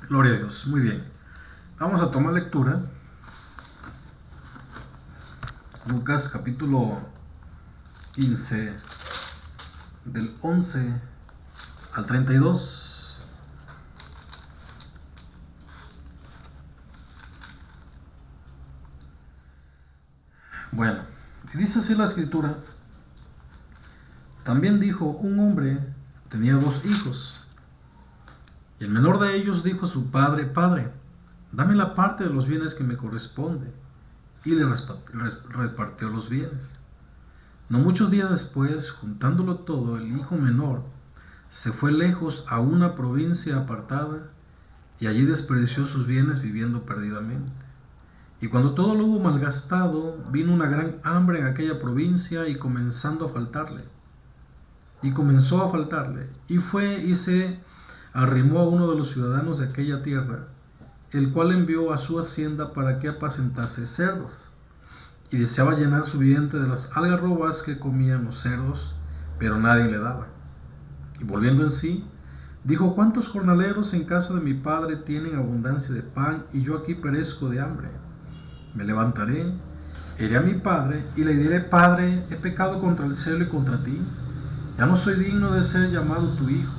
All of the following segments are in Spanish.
Gloria a Dios. Muy bien. Vamos a tomar lectura. Lucas capítulo 15, del 11 al 32. Bueno, y dice así la escritura. También dijo: un hombre tenía 2 hijos, y el menor de ellos dijo a su padre: Padre, dame la parte de los bienes que me corresponde. Y le repartió los bienes. No muchos días después, juntándolo todo, el hijo menor se fue lejos a una provincia apartada, y allí desperdició sus bienes viviendo perdidamente. Y cuando todo lo hubo malgastado, vino una gran hambre en aquella provincia y comenzó a faltarle. Y fue y se arrimó a uno de los ciudadanos de aquella tierra, el cual envió a su hacienda para que apacentase cerdos. Y deseaba llenar su vientre de las algarrobas que comían los cerdos, pero nadie le daba. Y volviendo en sí, dijo: ¿cuántos jornaleros en casa de mi padre tienen abundancia de pan, y yo aquí perezco de hambre? Me levantaré, iré a mi padre, y le diré: Padre, he pecado contra el cielo y contra ti. Ya no soy digno de ser llamado tu hijo.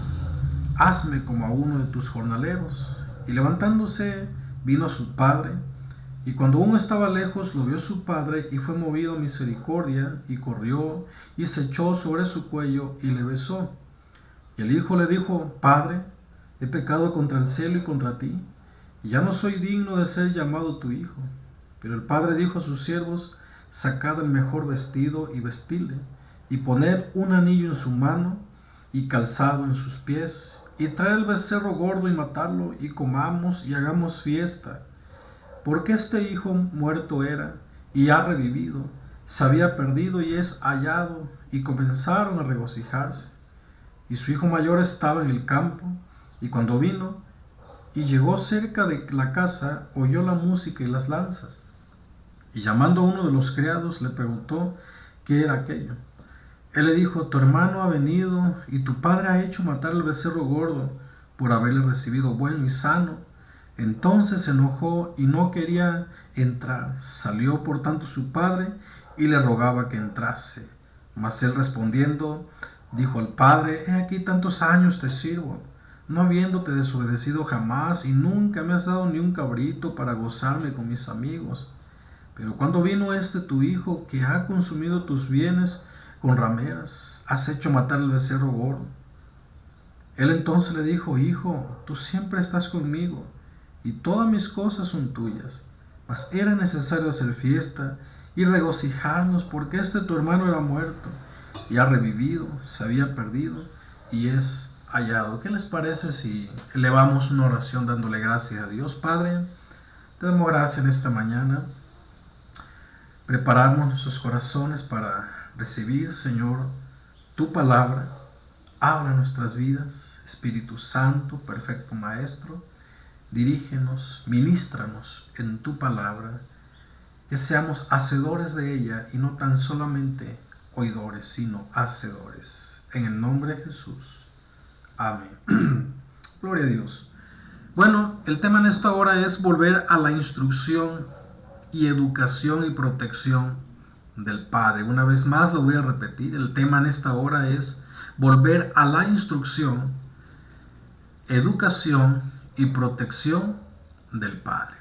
Hazme como a uno de tus jornaleros. Y levantándose, vino a su padre. Y cuando aún estaba lejos, lo vio su padre, y fue movido a misericordia, y corrió, y se echó sobre su cuello, y le besó. Y el hijo le dijo: Padre, he pecado contra el cielo y contra ti, y ya no soy digno de ser llamado tu hijo. Pero el padre dijo a sus siervos: Sacad el mejor vestido y vestidle, y poned un anillo en su mano y calzado en sus pies, y traed el becerro gordo y matadlo, y comamos y hagamos fiesta. Porque este hijo muerto era, y ha revivido, se había perdido y es hallado. Y comenzaron a regocijarse. Y su hijo mayor estaba en el campo, y cuando vino y llegó cerca de la casa, oyó la música y las danzas. Y llamando a uno de los criados, le preguntó qué era aquello. Él le dijo: tu hermano ha venido, y tu padre ha hecho matar al becerro gordo, por haberle recibido bueno y sano. Entonces se enojó y no quería entrar. Salió por tanto su padre y le rogaba que entrase. Mas él respondiendo dijo al padre: he aquí tantos años te sirvo, no habiéndote desobedecido jamás, y nunca me has dado ni un cabrito para gozarme con mis amigos. Pero cuando vino este tu hijo, que ha consumido tus bienes con rameras, has hecho matar el becerro gordo. Él entonces le dijo: hijo, tú siempre estás conmigo, y todas mis cosas son tuyas. Mas era necesario hacer fiesta y regocijarnos, porque este tu hermano era muerto y ha revivido, se había perdido y es hallado. ¿Qué les parece si elevamos una oración dándole gracias a Dios? Padre, te damos gracias en esta mañana. Preparamos nuestros corazones para recibir, Señor, tu palabra. Habla nuestras vidas, Espíritu Santo, perfecto Maestro. Dirígenos, ministranos en tu palabra, que seamos hacedores de ella y no tan solamente oidores, sino hacedores. En el nombre de Jesús. Amén. Gloria a Dios. Bueno, el tema en esta hora es volver a la instrucción y educación y protección del Padre. Una vez más lo voy a repetir. El tema en esta hora es volver a la instrucción, educación y protección del Padre.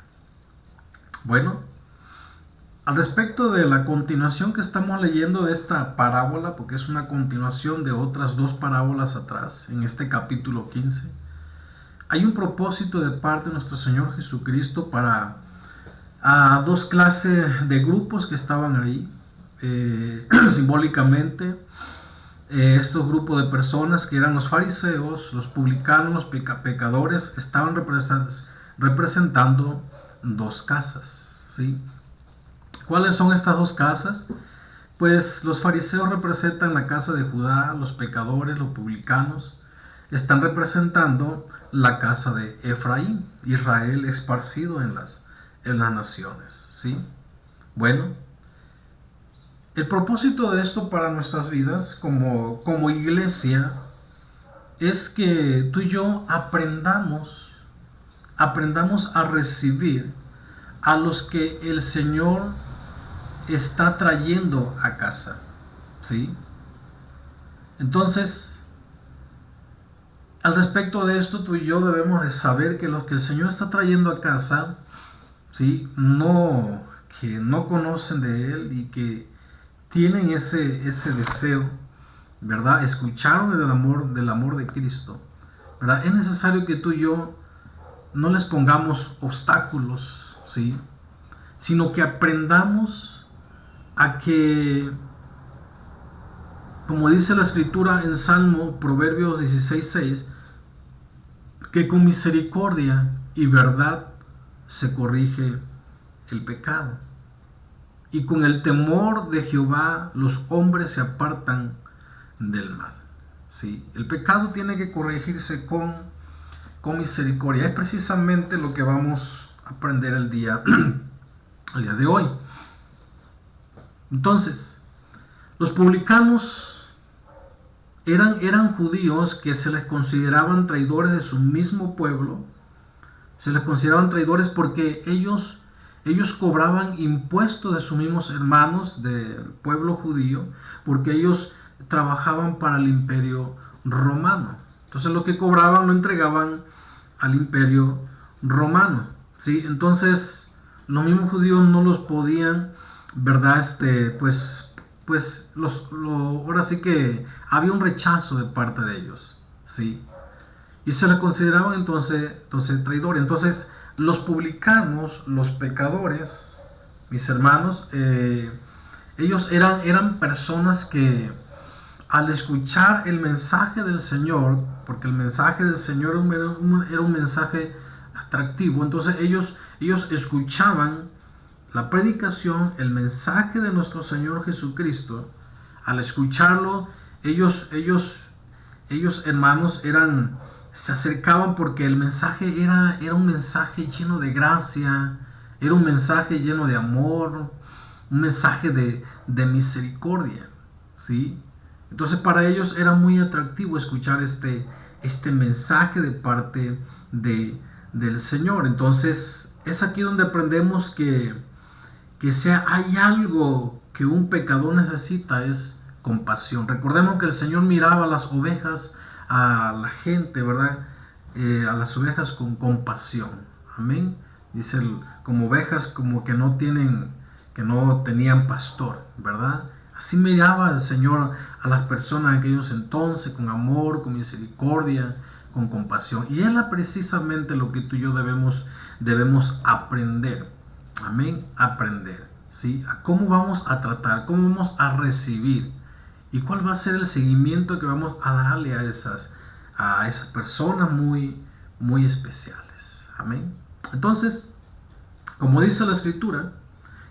Bueno, al respecto de la continuación que estamos leyendo de esta parábola, porque es una continuación de otras 2 parábolas atrás, en este capítulo 15, hay un propósito de parte de nuestro Señor Jesucristo para 2 clases de grupos que estaban ahí, simbólicamente. Estos grupos de personas, que eran los fariseos, los publicanos, los pecadores, estaban representando 2 casas, ¿sí? ¿Cuáles son estas 2 casas? Pues los fariseos representan la casa de Judá, los pecadores, los publicanos, están representando la casa de Efraín, Israel esparcido en las naciones, ¿sí? Bueno, el propósito de esto para nuestras vidas como iglesia es que tú y yo aprendamos aprendamos a recibir a los que el Señor está trayendo a casa, ¿sí? Entonces, al respecto de esto, tú y yo debemos de saber que los que el Señor está trayendo a casa, ¿sí? Que no conocen de Él y que tienen ese deseo, ¿verdad? Escucharon del amor de Cristo, ¿verdad? Es necesario que tú y yo no les pongamos obstáculos, ¿sí? Sino que aprendamos a que, como dice la Escritura en Salmo, Proverbios 16:6, que con misericordia y verdad se corrige el pecado. Y con el temor de Jehová los hombres se apartan del mal. ¿Sí? El pecado tiene que corregirse con misericordia. Es precisamente lo que vamos a aprender el día de hoy. Entonces, los publicanos eran judíos que se les consideraban traidores de su mismo pueblo. Se les consideraban traidores porque ellos cobraban impuestos de sus mismos hermanos del pueblo judío, porque ellos trabajaban para el imperio romano. Entonces lo que cobraban lo entregaban al imperio romano, ¿sí? Entonces los mismos judíos no los podían, ¿verdad? Ahora sí que había un rechazo de parte de ellos, ¿sí? Y se les consideraban entonces traidores. Entonces los publicanos, los pecadores, mis hermanos, ellos eran personas que al escuchar el mensaje del Señor, porque el mensaje del Señor era un mensaje atractivo, entonces ellos escuchaban la predicación, el mensaje de nuestro Señor Jesucristo. Al escucharlo, ellos hermanos, se acercaban porque el mensaje era un mensaje lleno de gracia, era un mensaje lleno de amor, un mensaje de misericordia, ¿sí? Entonces para ellos era muy atractivo escuchar este mensaje de parte del Señor. Entonces es aquí donde aprendemos que hay algo que un pecador necesita, es compasión. Recordemos que el Señor miraba a las ovejas, a la gente, ¿verdad? A las ovejas con compasión. Amén. Dice, como ovejas como que no tenían pastor, ¿verdad? Así miraba el Señor a las personas en aquellos entonces, con amor, con misericordia, con compasión. Y es precisamente lo que tú y yo debemos aprender. Amén. Aprender, ¿sí? A cómo vamos a tratar, cómo vamos a recibir y cuál va a ser el seguimiento que vamos a darle a esas personas muy, muy especiales. Amén. Entonces, como dice la Escritura,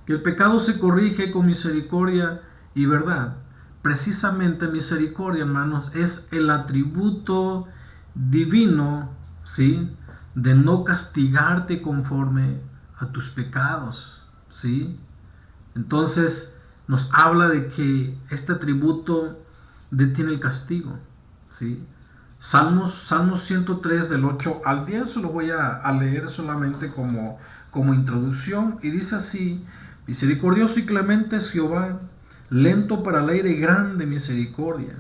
que el pecado se corrige con misericordia y verdad. Precisamente misericordia, hermanos, es el atributo divino, ¿sí? De no castigarte conforme a tus pecados, ¿sí? Entonces nos habla de que este atributo detiene el castigo, ¿sí? Salmos 103 del 8 al 10, lo voy a leer solamente como introducción, y dice así: misericordioso y clemente es Jehová, lento para la ira y grande misericordia,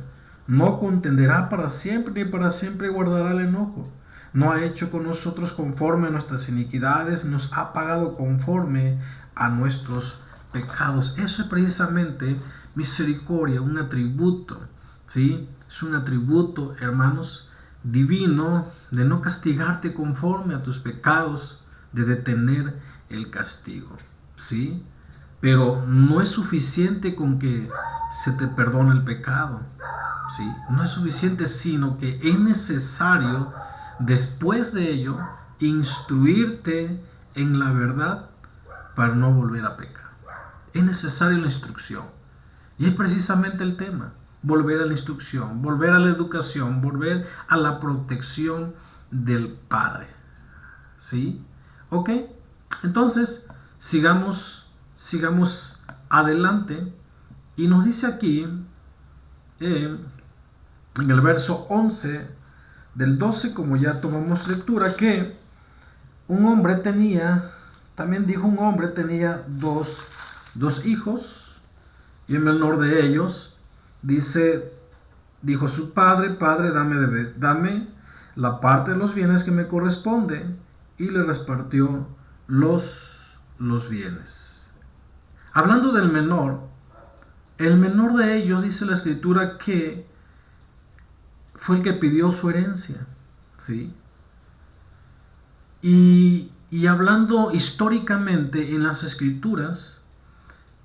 no contenderá para siempre, ni para siempre guardará el enojo. No ha hecho con nosotros conforme a nuestras iniquidades, nos ha pagado conforme a nuestros pecados. Eso es precisamente misericordia, un atributo, ¿sí? Es un atributo, hermanos, divino, de no castigarte conforme a tus pecados, de detener el castigo, ¿sí? Pero no es suficiente con que se te perdone el pecado, ¿sí? No es suficiente, sino que es necesario, después de ello, instruirte en la verdad para no volver a pecar. Es necesaria la instrucción. Y es precisamente el tema: volver a la instrucción, volver a la educación, volver a la protección del Padre. ¿Sí? ¿Ok? Entonces, sigamos adelante. Y nos dice aquí, en el verso 11 del 12, como ya tomamos lectura, que un hombre tenía, también dijo un hombre tenía dos hijos, y el menor de ellos, dijo su padre, padre, dame la parte de los bienes que me corresponde, y le repartió los bienes. Hablando del menor, el menor de ellos, dice la escritura, que fue el que pidió su herencia, ¿sí? Y hablando históricamente en las escrituras,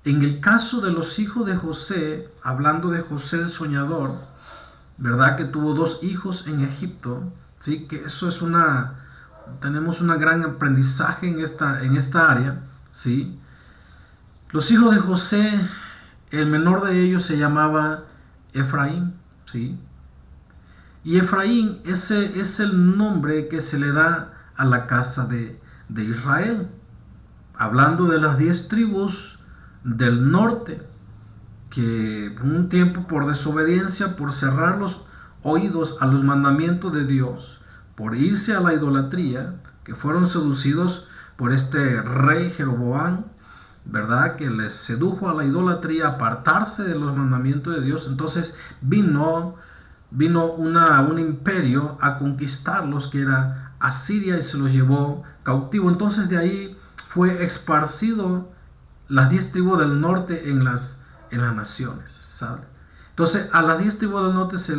en el caso de los hijos de José, hablando de José el soñador, ¿verdad? Que tuvo dos hijos en Egipto, ¿sí? Que eso es tenemos un gran aprendizaje en esta área, ¿sí? Los hijos de José, el menor de ellos se llamaba Efraín, ¿sí? Y Efraín, ese es el nombre que se le da a la casa de Israel. Hablando de las 10 tribus del norte, que un tiempo por desobediencia, por cerrar los oídos a los mandamientos de Dios, por irse a la idolatría, que fueron seducidos por este rey Jeroboam, ¿verdad? Que les sedujo a la idolatría, apartarse de los mandamientos de Dios. Entonces vino un imperio a conquistarlos, que era Asiria, y se los llevó cautivo. Entonces de ahí fue esparcido las 10 tribus del norte en las naciones, ¿sabe? Entonces a las 10 tribus del norte se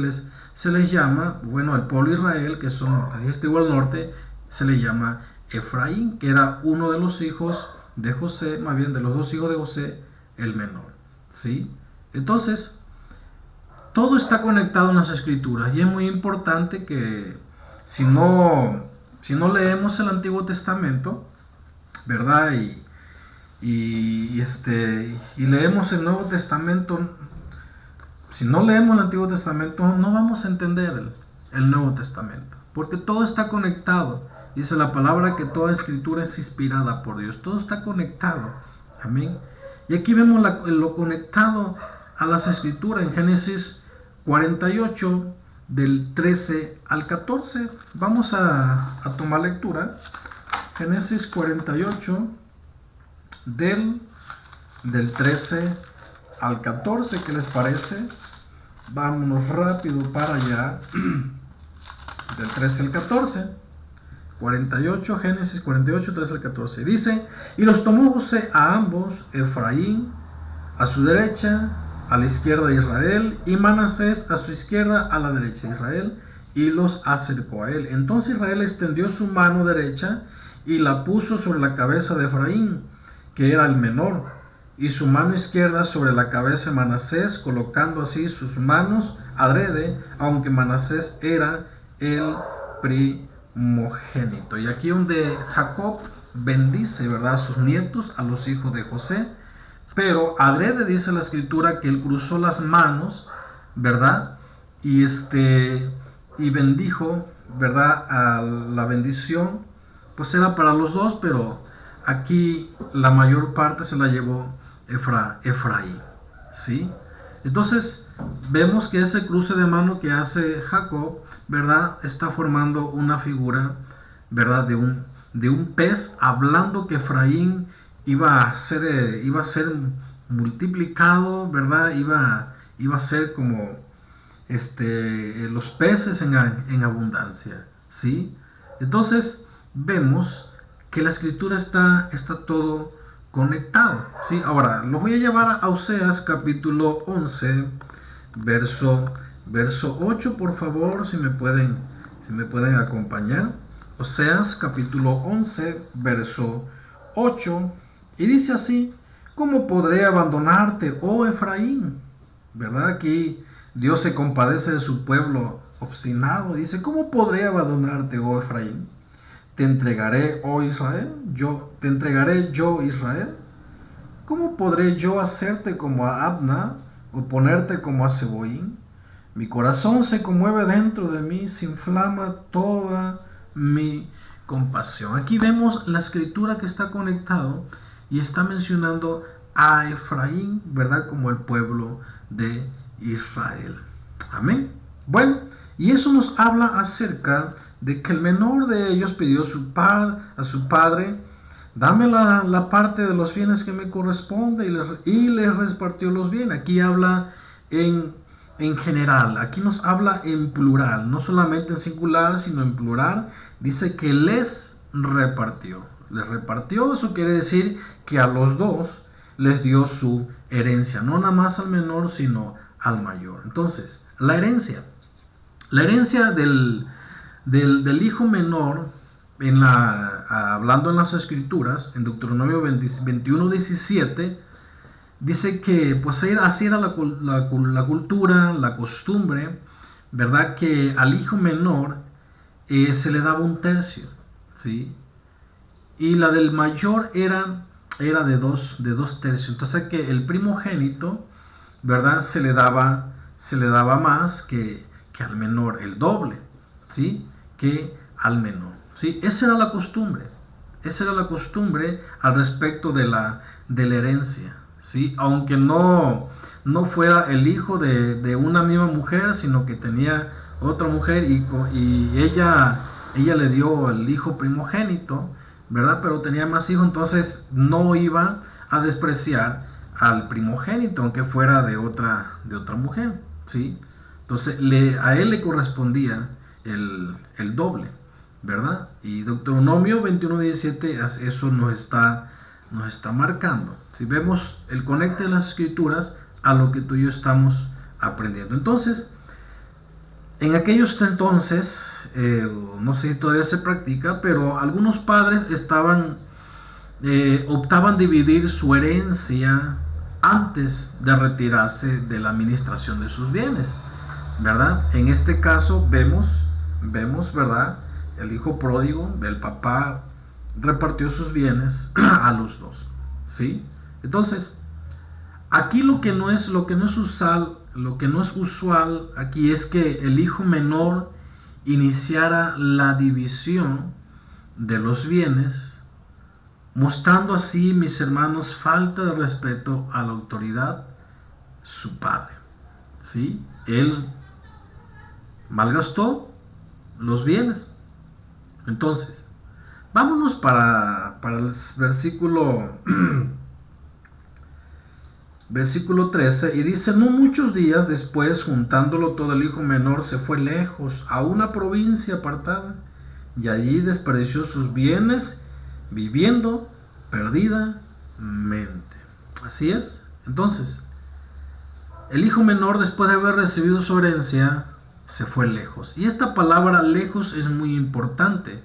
les llama, bueno, al pueblo de Israel, que son las 10 tribus del norte, se le llama Efraín, que era uno de los hijos de José, más bien de los dos hijos de José, el menor, ¿sí? Entonces, todo está conectado en las escrituras, y es muy importante que si no leemos el Antiguo Testamento, ¿verdad? Y leemos el Nuevo Testamento, si no leemos el Antiguo Testamento, no vamos a entender el Nuevo Testamento, porque todo está conectado. Dice la palabra que toda escritura es inspirada por Dios, todo está conectado, amén. Y aquí vemos lo conectado a las escrituras en Génesis 48, del 13 al 14. Vamos a tomar lectura. Génesis 48, del 13 al 14. ¿Qué les parece? Vámonos rápido para allá. Del 13 al 14. 48, Génesis 48, 13 al 14. Dice: y los tomó José a ambos, Efraín a su derecha, a la izquierda de Israel, y Manasés a su izquierda, a la derecha de Israel, y los acercó a él. Entonces Israel extendió su mano derecha y la puso sobre la cabeza de Efraín, que era el menor, y su mano izquierda sobre la cabeza de Manasés, colocando así sus manos adrede, aunque Manasés era el primogénito. Y aquí donde Jacob bendice, ¿verdad?, a sus nietos, a los hijos de José, pero adrede dice la escritura que él cruzó las manos, ¿verdad? Y bendijo, ¿verdad? A la bendición, pues era para los dos, pero aquí la mayor parte se la llevó Efraín, ¿sí? Entonces vemos que ese cruce de mano que hace Jacob, ¿verdad?, está formando una figura, ¿verdad?, de un pez, hablando que Efraín iba a ser multiplicado, ¿verdad? Iba a ser como los peces en abundancia, ¿sí? Entonces vemos que la escritura está todo conectado, ¿sí? Ahora los voy a llevar a Oseas capítulo 11, verso 8, por favor, si me pueden acompañar. Oseas capítulo 11, verso 8, y dice así: ¿cómo podré abandonarte, oh Efraín? ¿Verdad? Aquí Dios se compadece de su pueblo obstinado. Dice: ¿cómo podré abandonarte, oh Efraín? ¿Te entregaré, oh Israel? ¿Te entregaré yo, Israel? ¿Cómo podré yo hacerte como a Adna, o ponerte como a Seboín? Mi corazón se conmueve dentro de mí, se inflama toda mi compasión. Aquí vemos la escritura que está conectado y está mencionando a Efraín, ¿verdad?, como el pueblo de Israel. Amén. Bueno, y eso nos habla acerca de que el menor de ellos pidió a su padre: dame la parte de los bienes que me corresponde, y les repartió los bienes. Aquí habla en general, aquí nos habla en plural, no solamente en singular, sino en plural. Dice que les repartió. Les repartió, eso quiere decir que a los dos les dio su herencia, no nada más al menor, sino al mayor. Entonces, la herencia del hijo menor, hablando en las escrituras, en Deuteronomio 21:17, dice que pues así era la cultura, la costumbre, ¿verdad? Que al hijo menor se le daba un tercio, ¿sí? Y la del mayor era de dos tercios. Entonces que el primogénito, ¿verdad? Se le daba más que al menor, el doble, ¿sí? Que al menor, ¿sí? Esa era la costumbre al respecto de la herencia, ¿sí? Aunque no fuera el hijo de una misma mujer, sino que tenía otra mujer y ella le dio el hijo primogénito, ¿verdad? Pero tenía más hijos, entonces no iba a despreciar al primogénito, aunque fuera de otra mujer, ¿sí? Entonces a él le correspondía el doble, ¿verdad? Y Deuteronomio 21:17 eso nos está marcando. Si vemos el conecte de las escrituras a lo que tú y yo estamos aprendiendo. Entonces, en aquellos entonces, no sé si todavía se practica, pero algunos padres optaban dividir su herencia antes de retirarse de la administración de sus bienes, ¿verdad? En este caso vemos, ¿verdad? El hijo pródigo, el papá repartió sus bienes a los dos, ¿sí? Entonces, aquí lo que no es usual aquí es que el hijo menor iniciara la división de los bienes, mostrando así, mis hermanos, falta de respeto a la autoridad, su padre, ¿sí? Él malgastó los bienes. Entonces, vámonos para el versículo 13, y dice: no muchos días después, juntándolo todo, el hijo menor se fue lejos a una provincia apartada, y allí desperdició sus bienes viviendo perdidamente. Así es. Entonces, el hijo menor, después de haber recibido su herencia, se fue lejos. Y esta palabra lejos es muy importante,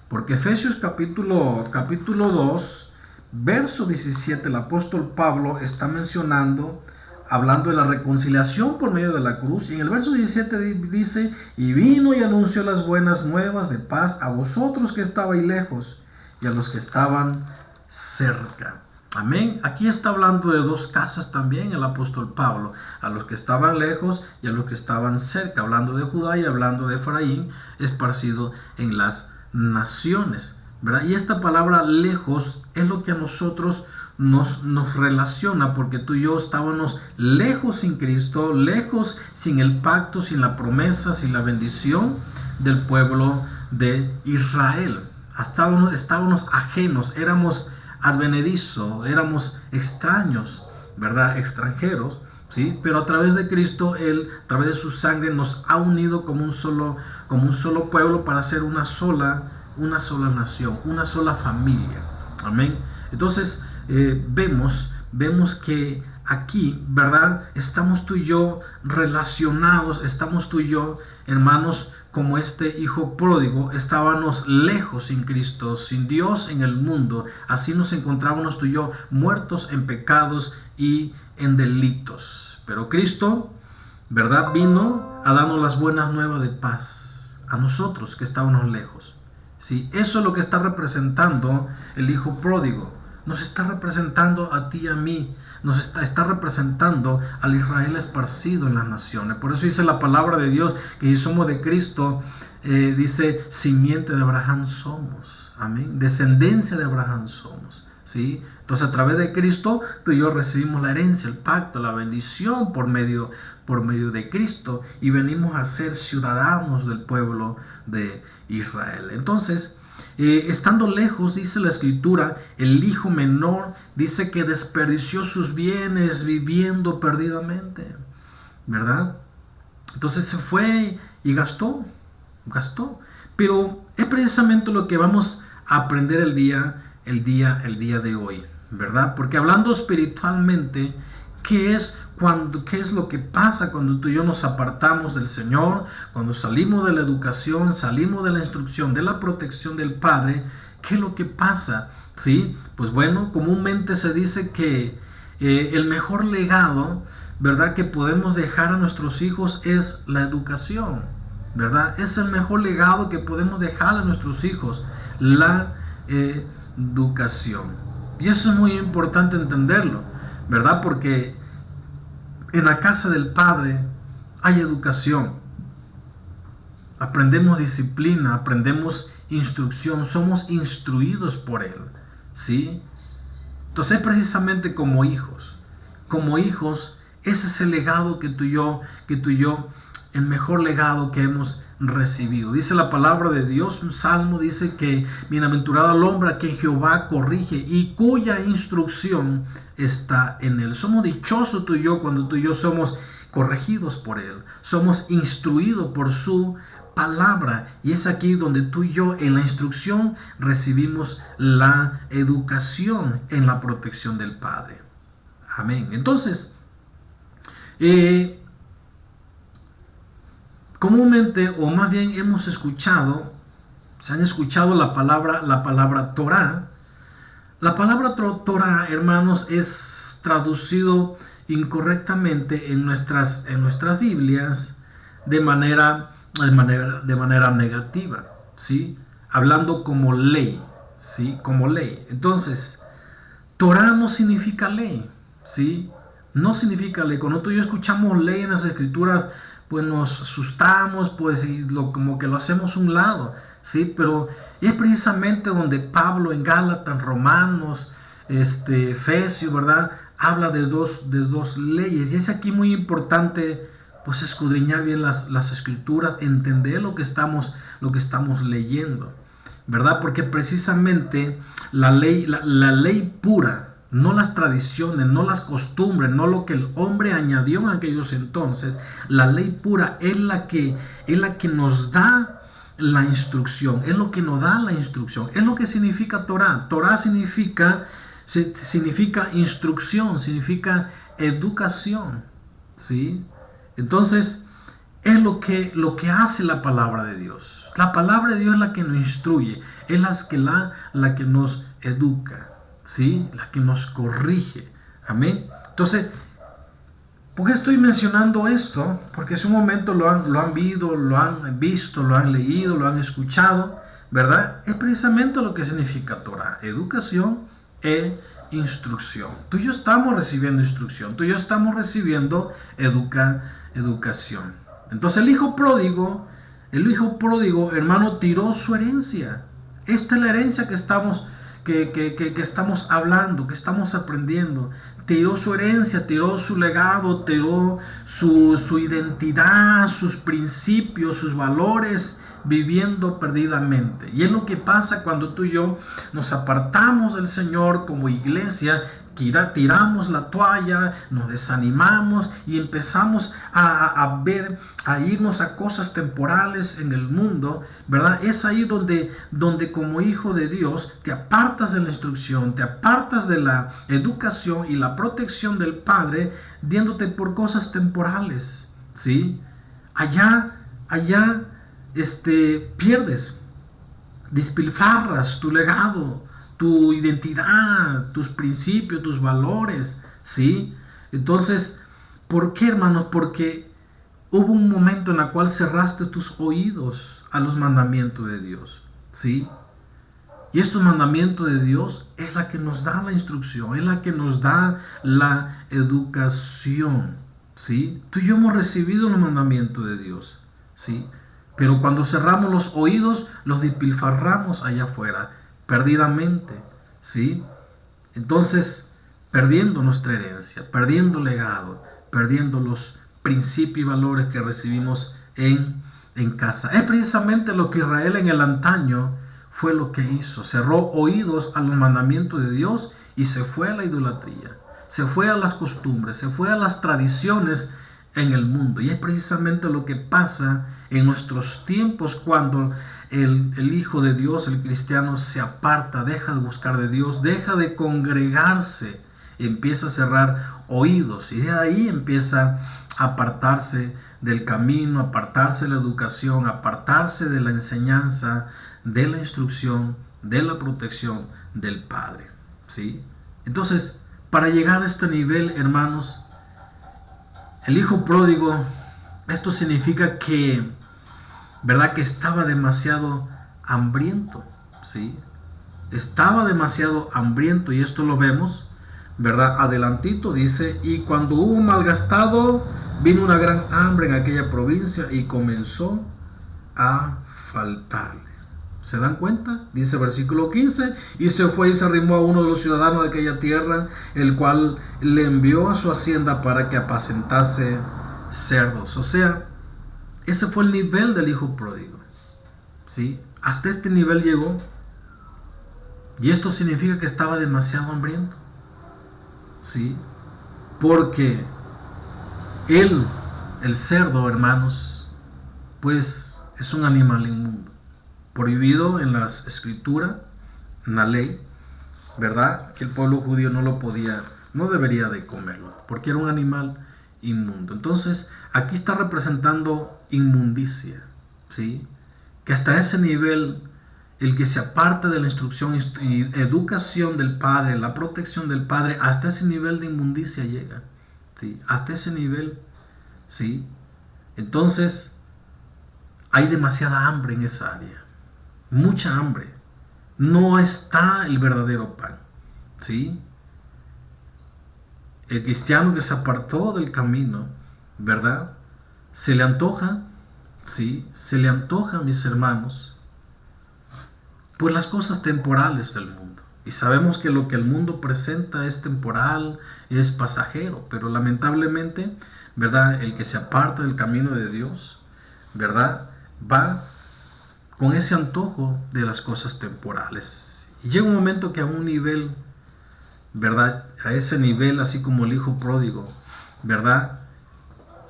porque Efesios capítulo 2, verso 17, el apóstol Pablo está hablando de la reconciliación por medio de la cruz. Y en el verso 17 dice: y vino y anunció las buenas nuevas de paz a vosotros que estabais lejos y a los que estaban cerca. Amén. Aquí está hablando de dos casas también el apóstol Pablo: a los que estaban lejos y a los que estaban cerca, hablando de Judá y hablando de Efraín, esparcido en las naciones, ¿verdad? Y esta palabra lejos es lo que a nosotros nos relaciona, porque tú y yo estábamos lejos sin Cristo, lejos sin el pacto, sin la promesa, sin la bendición del pueblo de Israel. Estábamos ajenos, éramos advenedizos, éramos extraños, ¿verdad? Extranjeros, ¿sí? Pero a través de Cristo, Él, a través de su sangre, nos ha unido como un solo pueblo para ser una sola nación, una sola familia. Amén. Entonces, vemos que aquí, ¿verdad? Estamos tú y yo relacionados, estamos tú y yo, hermanos, como este hijo pródigo. Estábamos lejos sin Cristo, sin Dios en el mundo. Así nos encontrábamos tú y yo, muertos en pecados y en delitos. Pero Cristo, ¿verdad?, vino a darnos las buenas nuevas de paz a nosotros que estábamos lejos. Sí, eso es lo que está representando el hijo pródigo. Nos está representando a ti y a mí. Nos está representando al Israel esparcido en las naciones. Por eso dice la palabra de Dios que si somos de Cristo, dice, simiente de Abraham somos. Amén. Descendencia de Abraham somos. ¿sí? Entonces a través de Cristo tú y yo recibimos la herencia, el pacto, la bendición por medio de Cristo, y venimos a ser ciudadanos del pueblo de Israel. Entonces, estando lejos, dice la Escritura, el hijo menor dice que desperdició sus bienes viviendo perdidamente, ¿verdad? Entonces se fue y gastó. Pero es precisamente lo que vamos a aprender el día de hoy, ¿verdad? Porque hablando espiritualmente, ¿qué es lo que pasa cuando tú y yo nos apartamos del Señor? Cuando salimos de la educación, salimos de la instrucción, de la protección del Padre, ¿qué es lo que pasa? ¿Sí? Pues bueno, comúnmente se dice que el mejor legado, ¿verdad?, que podemos dejar a nuestros hijos es la educación, ¿verdad? Es el mejor legado que podemos dejar a nuestros hijos, la educación. Y eso es muy importante entenderlo, ¿verdad? Porque en la casa del Padre hay educación. Aprendemos disciplina, aprendemos instrucción, somos instruidos por Él, ¿sí? Entonces, precisamente como hijos, ese es el legado que tú y yo, el mejor legado que hemos recibido. Dice la palabra de Dios, un salmo dice que bienaventurado el hombre a quien Jehová corrige y cuya instrucción está en él. Somos dichosos tú y yo cuando tú y yo somos corregidos por Él, somos instruidos por su palabra, y es aquí donde tú y yo en la instrucción recibimos la educación en la protección del Padre. Amén. Entonces, comúnmente, o más bien se han escuchado la palabra Torah. La palabra Torah, hermanos, es traducido incorrectamente en nuestras Biblias de manera negativa, ¿sí? Hablando como ley, ¿sí? Como ley. Entonces, Torah no significa ley, ¿sí? No significa ley. Cuando tú y yo escuchamos ley en las Escrituras, pues nos asustamos, pues, y como que lo hacemos a un lado, ¿sí? Pero es precisamente donde Pablo en Gálatas, Romanos, Efesios, ¿verdad?, habla de dos leyes. Y es aquí muy importante, pues, escudriñar bien las Escrituras, entender lo que estamos leyendo, ¿verdad? Porque precisamente la ley pura, no las tradiciones, no las costumbres, no lo que el hombre añadió en aquellos entonces, la ley pura es la que nos da la instrucción, es lo que nos da la instrucción, es lo que significa Torah. Torah significa instrucción, significa educación, ¿sí? Entonces, es lo que hace la palabra de Dios. La palabra de Dios es la que nos instruye, es la que nos educa, ¿sí? La que nos corrige. Amén. Entonces, ¿por qué estoy mencionando esto? Porque en su momento lo han visto, lo han leído, lo han escuchado, ¿verdad? Es precisamente lo que significa Torah, educación e instrucción. Tú y yo estamos recibiendo instrucción, tú y yo estamos recibiendo educación. Entonces el hijo pródigo, hermano, tiró su herencia. Esta es la herencia que estamos hablando, que estamos aprendiendo. Tiró su herencia, tiró su legado, tiró su identidad, sus principios, sus valores, viviendo perdidamente. Y es lo que pasa cuando tú y yo nos apartamos del Señor como iglesia, tiramos la toalla, nos desanimamos y empezamos a irnos a cosas temporales en el mundo, ¿verdad? Es ahí donde como hijo de Dios te apartas de la instrucción, te apartas de la educación y la protección del Padre, diéndote por cosas temporales, ¿sí? Allá pierdes, despilfarras tu legado, tu identidad, tus principios, tus valores, ¿sí? Entonces, ¿por qué, hermanos? Porque hubo un momento en el cual cerraste tus oídos a los mandamientos de Dios, ¿sí? Y estos mandamientos de Dios es la que nos da la instrucción, es la que nos da la educación, ¿sí? Tú y yo hemos recibido los mandamientos de Dios, ¿sí? Pero cuando cerramos los oídos, los despilfarramos allá afuera, perdidamente, ¿sí? Entonces, perdiendo nuestra herencia, perdiendo legado, perdiendo los principios y valores que recibimos en casa. Es precisamente lo que Israel en el antaño fue lo que hizo. Cerró oídos a los mandamientos de Dios y se fue a la idolatría, se fue a las costumbres, se fue a las tradiciones en el mundo. Y es precisamente lo que pasa en nuestros tiempos cuando el Hijo de Dios, el cristiano, se aparta, deja de buscar de Dios, deja de congregarse, empieza a cerrar oídos y de ahí empieza a apartarse del camino, apartarse de la educación, apartarse de la enseñanza, de la instrucción, de la protección del Padre, ¿sí? Entonces, para llegar a este nivel, hermanos, el hijo pródigo, esto significa que, ¿verdad?, que estaba demasiado hambriento, ¿sí? Estaba demasiado hambriento, y esto lo vemos, ¿verdad? Adelantito dice: y cuando hubo malgastado, vino una gran hambre en aquella provincia y comenzó a faltarle. ¿Se dan cuenta? Dice versículo 15: y se fue y se arrimó a uno de los ciudadanos de aquella tierra, el cual le envió a su hacienda para que apacentase cerdos. O sea, ese fue el nivel del hijo pródigo, ¿sí? Hasta este nivel llegó. Y esto significa que estaba demasiado hambriento, ¿sí? Porque él, el cerdo, hermanos, pues es un animal inmundo, prohibido en las escrituras, en la ley, ¿verdad? Que el pueblo judío no lo podía, no debería de comerlo, porque era un animal inmundo. Entonces, aquí está representando inmundicia, ¿sí? Que hasta ese nivel, el que se aparta de la instrucción y educación del Padre, la protección del Padre, hasta ese nivel de inmundicia llega, ¿sí? Hasta ese nivel, ¿sí? Entonces, hay demasiada hambre en esa área, mucha hambre. No está el verdadero pan, ¿sí? El cristiano que se apartó del camino, ¿verdad? Se le antoja, ¿sí? Se le antoja, mis hermanos, pues las cosas temporales del mundo. Y sabemos que lo que el mundo presenta es temporal, es pasajero, pero lamentablemente, ¿verdad?, el que se aparta del camino de Dios, ¿verdad?, va con ese antojo de las cosas temporales. Y llega un momento que a un nivel, ¿verdad?, a ese nivel, así como el hijo pródigo, ¿verdad?,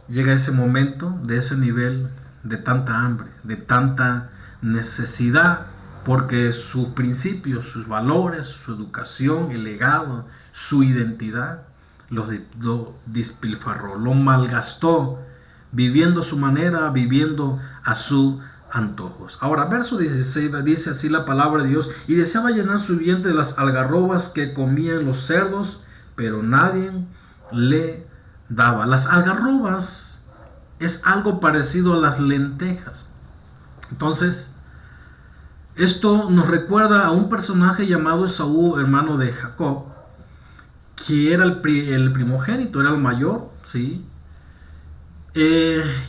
llega ese momento de ese nivel de tanta hambre, de tanta necesidad, porque sus principios, sus valores, su educación, el legado, su identidad, lo despilfarró, lo malgastó, viviendo a su manera, viviendo a sus antojos. Ahora, verso 16, dice así la palabra de Dios: y deseaba llenar su vientre de las algarrobas que comían los cerdos, pero nadie le daba. Las algarrobas es algo parecido a las lentejas. Entonces, esto nos recuerda a un personaje llamado Esaú, hermano de Jacob, que era el primogénito, era el mayor, ¿sí?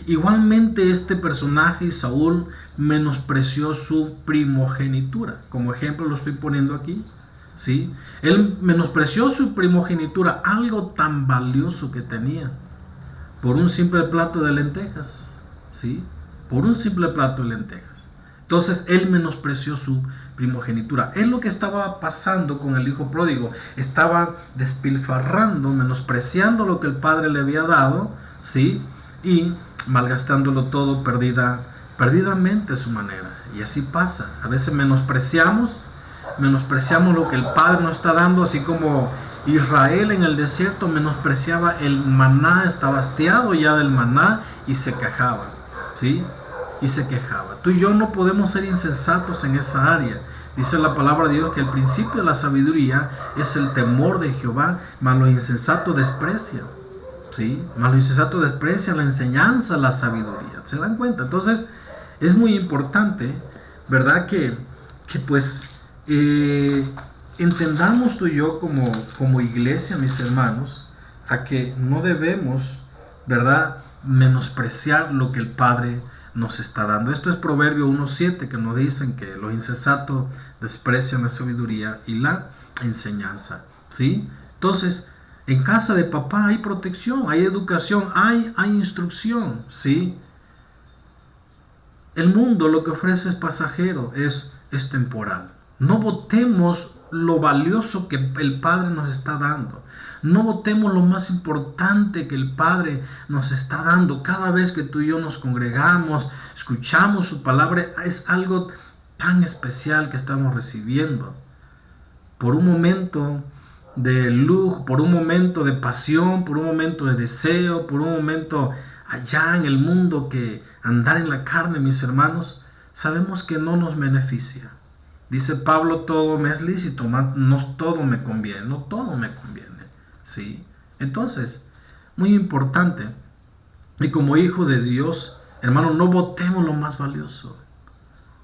Igualmente este personaje, Saúl, menospreció su primogenitura. Como ejemplo lo estoy poniendo aquí, ¿sí? Él menospreció su primogenitura, algo tan valioso que tenía, por un simple plato de lentejas, ¿sí? Por un simple plato de lentejas. Entonces él menospreció su primogenitura. Es lo que estaba pasando con el hijo pródigo. Estaba despilfarrando, menospreciando lo que el padre le había dado, ¿sí?, y malgastándolo todo perdidamente a su manera. Y así pasa. A veces menospreciamos lo que el Padre nos está dando, así como Israel en el desierto menospreciaba el maná, estaba hastiado ya del maná y se quejaba, ¿sí? Y se quejaba. Tú y yo no podemos ser insensatos en esa área. Dice la palabra de Dios que el principio de la sabiduría es el temor de Jehová, mas los insensatos desprecian, ¿sí? Mas los insensatos desprecian la enseñanza, la sabiduría. ¿Se dan cuenta? Entonces, es muy importante, ¿verdad?, que pues entendamos tú y yo como iglesia, mis hermanos, a que no debemos, ¿verdad?, menospreciar lo que el Padre nos está dando. Esto es Proverbio 1:7, que nos dicen que los insensatos desprecian la sabiduría y la enseñanza, ¿sí? Entonces, en casa de papá hay protección, hay educación, hay instrucción, ¿sí? El mundo lo que ofrece es pasajero, es temporal. No botemos lo valioso que el Padre nos está dando. No botemos lo más importante que el Padre nos está dando. Cada vez que tú y yo nos congregamos, escuchamos su palabra, es algo tan especial que estamos recibiendo. Por un momento de lujo, por un momento de pasión, por un momento de deseo, por un momento allá en el mundo, que andar en la carne, mis hermanos, sabemos que no nos beneficia. Dice Pablo, todo me es lícito, no todo me conviene, no todo me conviene, ¿sí? Entonces, muy importante, y como hijo de Dios, hermano, no botemos lo más valioso.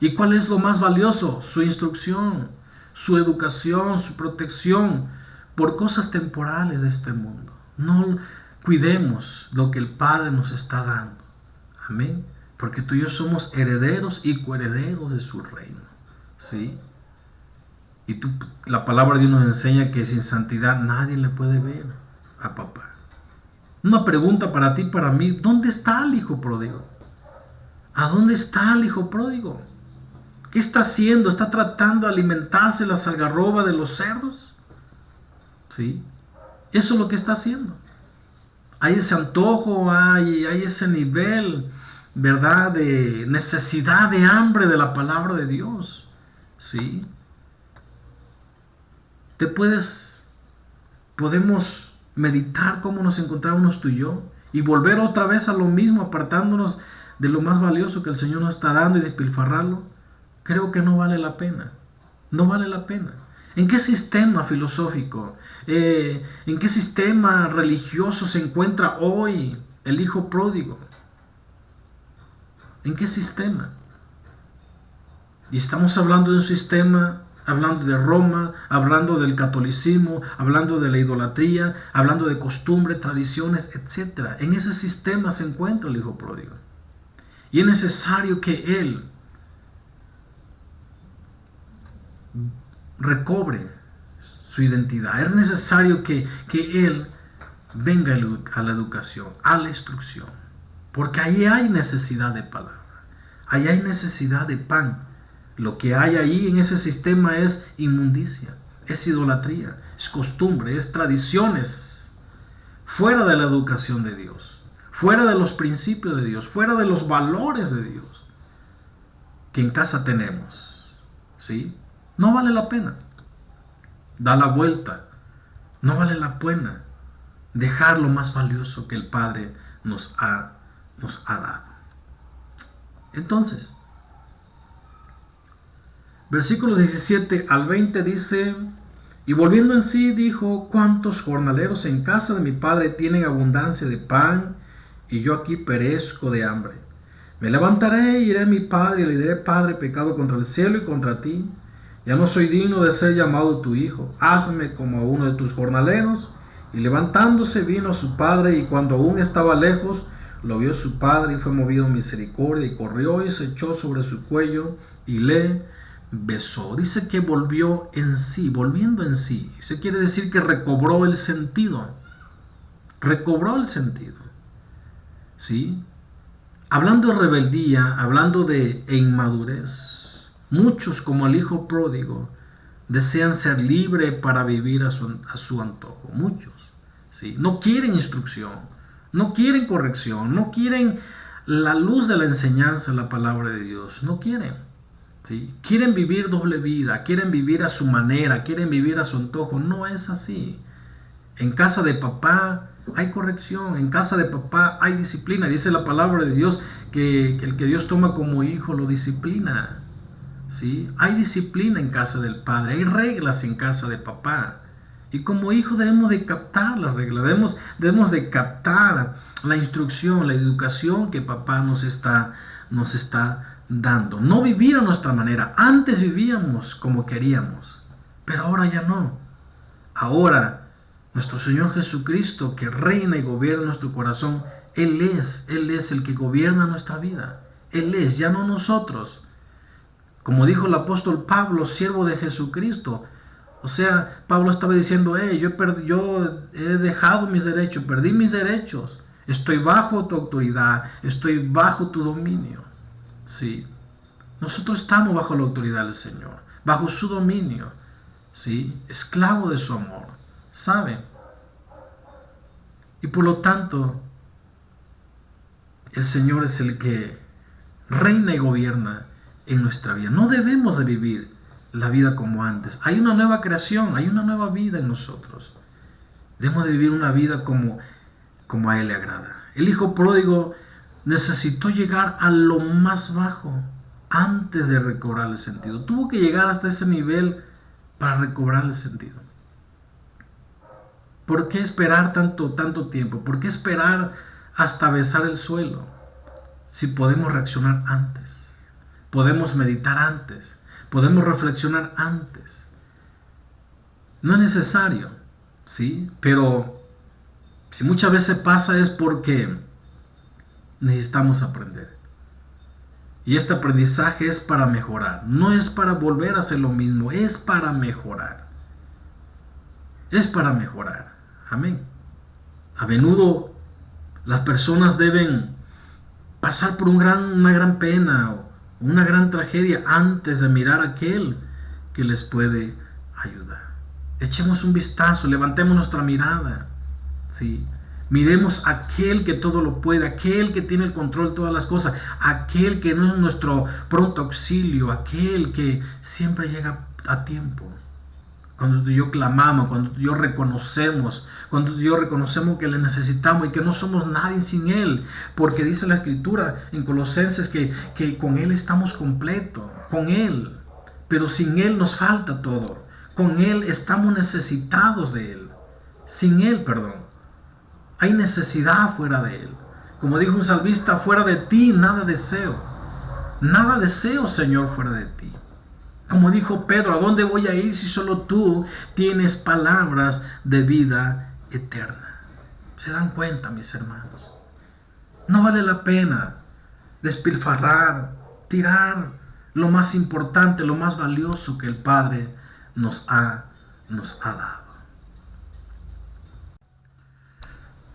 ¿Y cuál es lo más valioso? Su instrucción, su educación, su protección por cosas temporales de este mundo. No cuidemos lo que el Padre nos está dando. Amén. Porque tú y yo somos herederos y coherederos de su reino. ¿Sí? Y la palabra de Dios nos enseña que sin santidad nadie le puede ver a papá. Una pregunta para ti, para mí: ¿dónde está el hijo pródigo? ¿A dónde está el hijo pródigo? ¿Qué está haciendo? ¿Está tratando de alimentarse la algarroba de los cerdos? ¿Sí? Eso es lo que está haciendo. Hay ese antojo, hay ese nivel, ¿verdad?, de necesidad, de hambre de la palabra de Dios. ¿Sí? Podemos meditar cómo nos encontramos tú y yo y volver otra vez a lo mismo, apartándonos de lo más valioso que el Señor nos está dando y despilfarrarlo. Creo que no vale la pena. No vale la pena. ¿En qué sistema filosófico, en qué sistema religioso se encuentra hoy el hijo pródigo? ¿En qué sistema? Y estamos hablando de un sistema, hablando de Roma, hablando del catolicismo, hablando de la idolatría, hablando de costumbres, tradiciones, etc. En ese sistema se encuentra el hijo pródigo. Y es necesario que él recobre su identidad. Es necesario que él venga a la educación, a la instrucción. Porque ahí hay necesidad de palabra. Ahí hay necesidad de pan. Lo que hay ahí en ese sistema es inmundicia, es idolatría, es costumbre, es tradiciones. Fuera de la educación de Dios, fuera de los principios de Dios, fuera de los valores de Dios que en casa tenemos. ¿Sí? No vale la pena. Da la vuelta. No vale la pena dejar lo más valioso que el Padre nos ha dado. Entonces, versículos 17 al 20 dice: y volviendo en sí dijo: ¿cuántos jornaleros en casa de mi padre tienen abundancia de pan, y yo aquí perezco de hambre? Me levantaré, iré a mi padre y le diré: Padre, he pecado contra el cielo y contra ti. Ya no soy digno de ser llamado tu hijo. Hazme como a uno de tus jornaleros. Y levantándose vino a su padre, y cuando aún estaba lejos, lo vio su padre, y fue movido en misericordia, y corrió y se echó sobre su cuello y le besó. Dice que volvió en sí, volviendo en sí. Eso quiere decir que recobró el sentido. Recobró el sentido. ¿Sí? Hablando de rebeldía, hablando de inmadurez, muchos, como el hijo pródigo, desean ser libres para vivir a su antojo. Muchos, ¿sí? No quieren instrucción, no quieren corrección, no quieren la luz de la enseñanza, la palabra de Dios. No quieren, ¿sí? Quieren vivir doble vida, quieren vivir a su manera, quieren vivir a su antojo. No es así. En casa de papá hay corrección, en casa de papá hay disciplina. Dice la palabra de Dios que el que Dios toma como hijo lo disciplina. ¿Sí? Hay disciplina en casa del padre, hay reglas en casa de papá. Y como hijo debemos de captar las reglas, debemos de captar la instrucción, la educación que papá nos está dando. No vivir a nuestra manera. Antes vivíamos como queríamos, pero ahora ya no. Ahora nuestro Señor Jesucristo, que reina y gobierna nuestro corazón, Él es el que gobierna nuestra vida. Él es, ya no nosotros. Como dijo el apóstol Pablo, siervo de Jesucristo, O sea, Pablo estaba diciendo, yo he dejado mis derechos, perdí mis derechos. Estoy bajo tu autoridad, estoy bajo tu dominio. Sí. Nosotros estamos bajo la autoridad del Señor, bajo su dominio. Sí. Esclavo de su amor. ¿Saben? Y por lo tanto, el Señor es el que reina y gobierna en nuestra vida. No debemos de vivir la vida como antes. Hay una nueva creación, hay una nueva vida en nosotros. Debemos de vivir una vida como a Él le agrada. El hijo pródigo necesitó llegar a lo más bajo antes de recobrar el sentido. Tuvo que llegar hasta ese nivel para recobrar el sentido. ¿Por qué esperar tanto tiempo? ¿Por qué esperar hasta besar el suelo? Si podemos reaccionar antes, podemos meditar antes, podemos reflexionar antes. No es necesario, ¿sí? Pero si muchas veces pasa es porque necesitamos aprender. Y este aprendizaje es para mejorar, no es para volver a hacer lo mismo, es para mejorar. Es para mejorar. Amén. A menudo las personas deben pasar por una gran pena o una gran tragedia antes de mirar a aquel que les puede ayudar. Echemos un vistazo, levantemos nuestra mirada. ¿Sí? Miremos a aquel que todo lo puede, aquel que tiene el control de todas las cosas, aquel que no es nuestro pronto auxilio, aquel que siempre llega a tiempo. Cuando tú y yo clamamos, cuando tú y yo reconocemos, cuando tú y yo reconocemos que le necesitamos y que no somos nadie sin Él, porque dice la Escritura en Colosenses que con Él estamos completos, con Él, pero sin Él nos falta todo, con Él estamos necesitados de Él, sin Él, hay necesidad fuera de Él. Como dijo un salmista, fuera de ti nada deseo, Señor, fuera de ti. Como dijo Pedro, ¿a dónde voy a ir si solo tú tienes palabras de vida eterna? ¿Se dan cuenta, mis hermanos? No vale la pena despilfarrar, tirar lo más importante, lo más valioso que el Padre nos ha dado.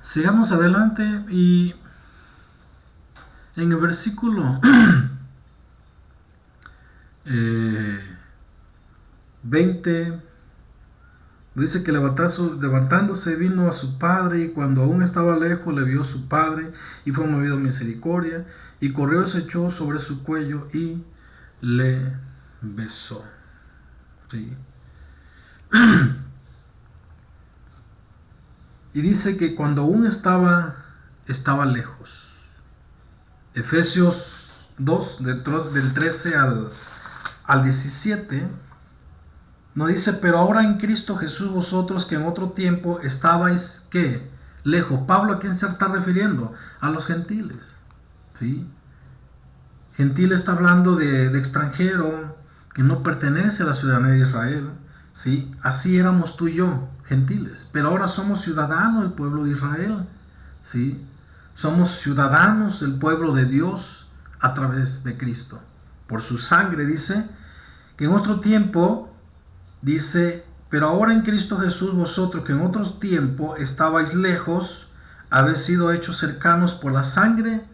Sigamos adelante y en el versículo 20 dice que levantándose vino a su padre, y cuando aún estaba lejos le vio su padre y fue movido a misericordia, y corrió y se echó sobre su cuello y le besó. ¿Sí? Y dice que cuando aún estaba lejos. Efesios 2 del 13 al 17 nos dice, pero ahora en Cristo Jesús vosotros que en otro tiempo estabais, ¿qué? Lejos. Pablo, ¿a quién se está refiriendo? A los gentiles. ¿Sí? Gentil está hablando de extranjero que no pertenece a la ciudadanía de Israel. ¿Sí? Así éramos tú y yo, gentiles. Pero ahora somos ciudadanos del pueblo de Israel. ¿Sí? Somos ciudadanos del pueblo de Dios a través de Cristo. Por su sangre, dice, que en otro tiempo, dice, pero ahora en Cristo Jesús vosotros que en otro tiempo estabais lejos, habéis sido hechos cercanos por la sangre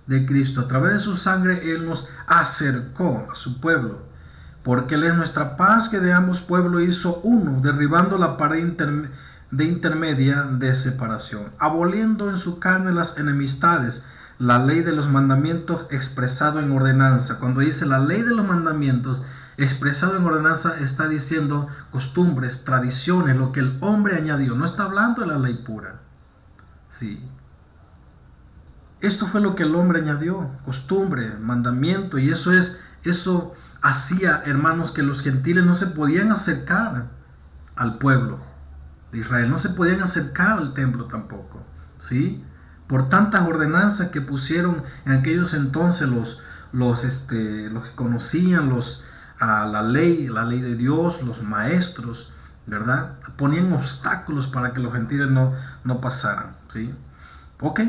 de Cristo. A través de su sangre Él nos acercó a su pueblo, porque Él es nuestra paz, que de ambos pueblos hizo uno, derribando la pared intermedia de separación, aboliendo en su carne las enemistades, la ley de los mandamientos expresado en ordenanza. Cuando dice la ley de los mandamientos expresado en ordenanza, está diciendo costumbres, tradiciones, lo que el hombre añadió. No está hablando de la ley pura. Sí. Esto fue lo que el hombre añadió, costumbre, mandamiento, y eso hacía, hermanos, que los gentiles no se podían acercar al pueblo de Israel, no se podían acercar al templo tampoco, ¿sí? Por tantas ordenanzas que pusieron en aquellos entonces los que conocían la ley de Dios, los maestros, ¿verdad? Ponían obstáculos para que los gentiles no pasaran, ¿sí? Ok.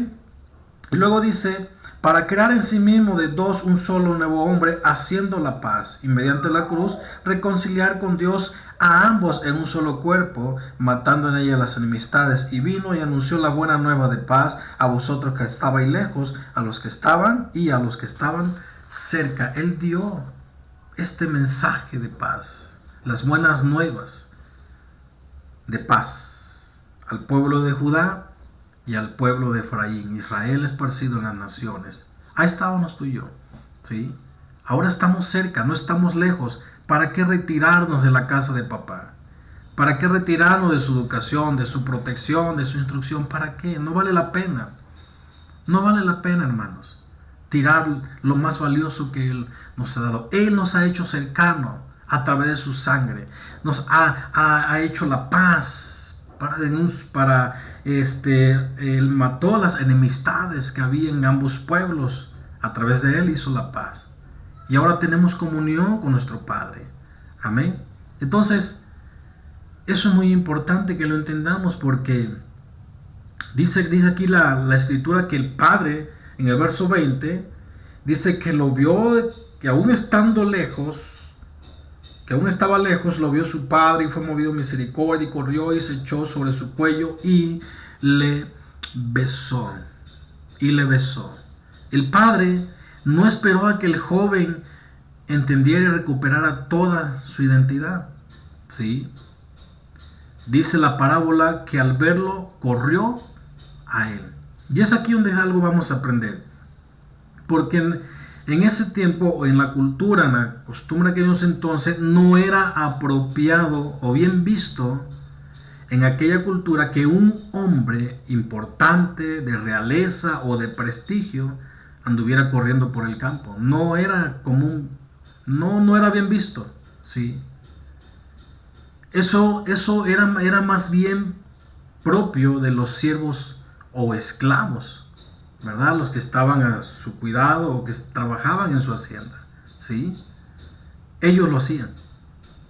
Y luego dice, para crear en sí mismo de dos un solo nuevo hombre, haciendo la paz, y mediante la cruz reconciliar con Dios a ambos en un solo cuerpo, matando en ella las enemistades. Y vino y anunció la buena nueva de paz a vosotros que estabais lejos, a los que estaban y a los que estaban cerca. Él dio este mensaje de paz, las buenas nuevas de paz al pueblo de Judá y al pueblo de Efraín, Israel esparcido en las naciones. Ahí estábamos tú y yo, ¿sí? Ahora estamos cerca, no estamos lejos. ¿Para qué retirarnos de la casa de papá? ¿Para qué retirarnos de su educación, de su protección, de su instrucción? ¿Para qué? No vale la pena. No vale la pena, hermanos, tirar lo más valioso que Él nos ha dado. Él nos ha hecho cercano a través de su sangre. Nos ha hecho la paz. Él mató las enemistades que había en ambos pueblos. A través de Él hizo la paz. Y ahora tenemos comunión con nuestro Padre. Amén. Entonces, eso es muy importante que lo entendamos, porque dice aquí la escritura que el Padre, en el verso 20, dice que lo vio, que aún estando lejos, que aún estaba lejos, lo vio su Padre y fue movido a misericordia y corrió y se echó sobre su cuello y le besó. Y le besó. El Padre no esperó a que el joven entendiera y recuperara toda su identidad. ¿Sí? Dice la parábola que al verlo corrió a él. Y es aquí donde algo vamos a aprender. Porque en ese tiempo, en la cultura, en la costumbre de aquellos entonces, no era apropiado o bien visto en aquella cultura que un hombre importante, de realeza o de prestigio, anduviera corriendo por el campo. No era común, no era bien visto, ¿sí? Eso era más bien propio de los siervos o esclavos, ¿verdad? Los que estaban a su cuidado o que trabajaban en su hacienda, ¿sí? Ellos lo hacían.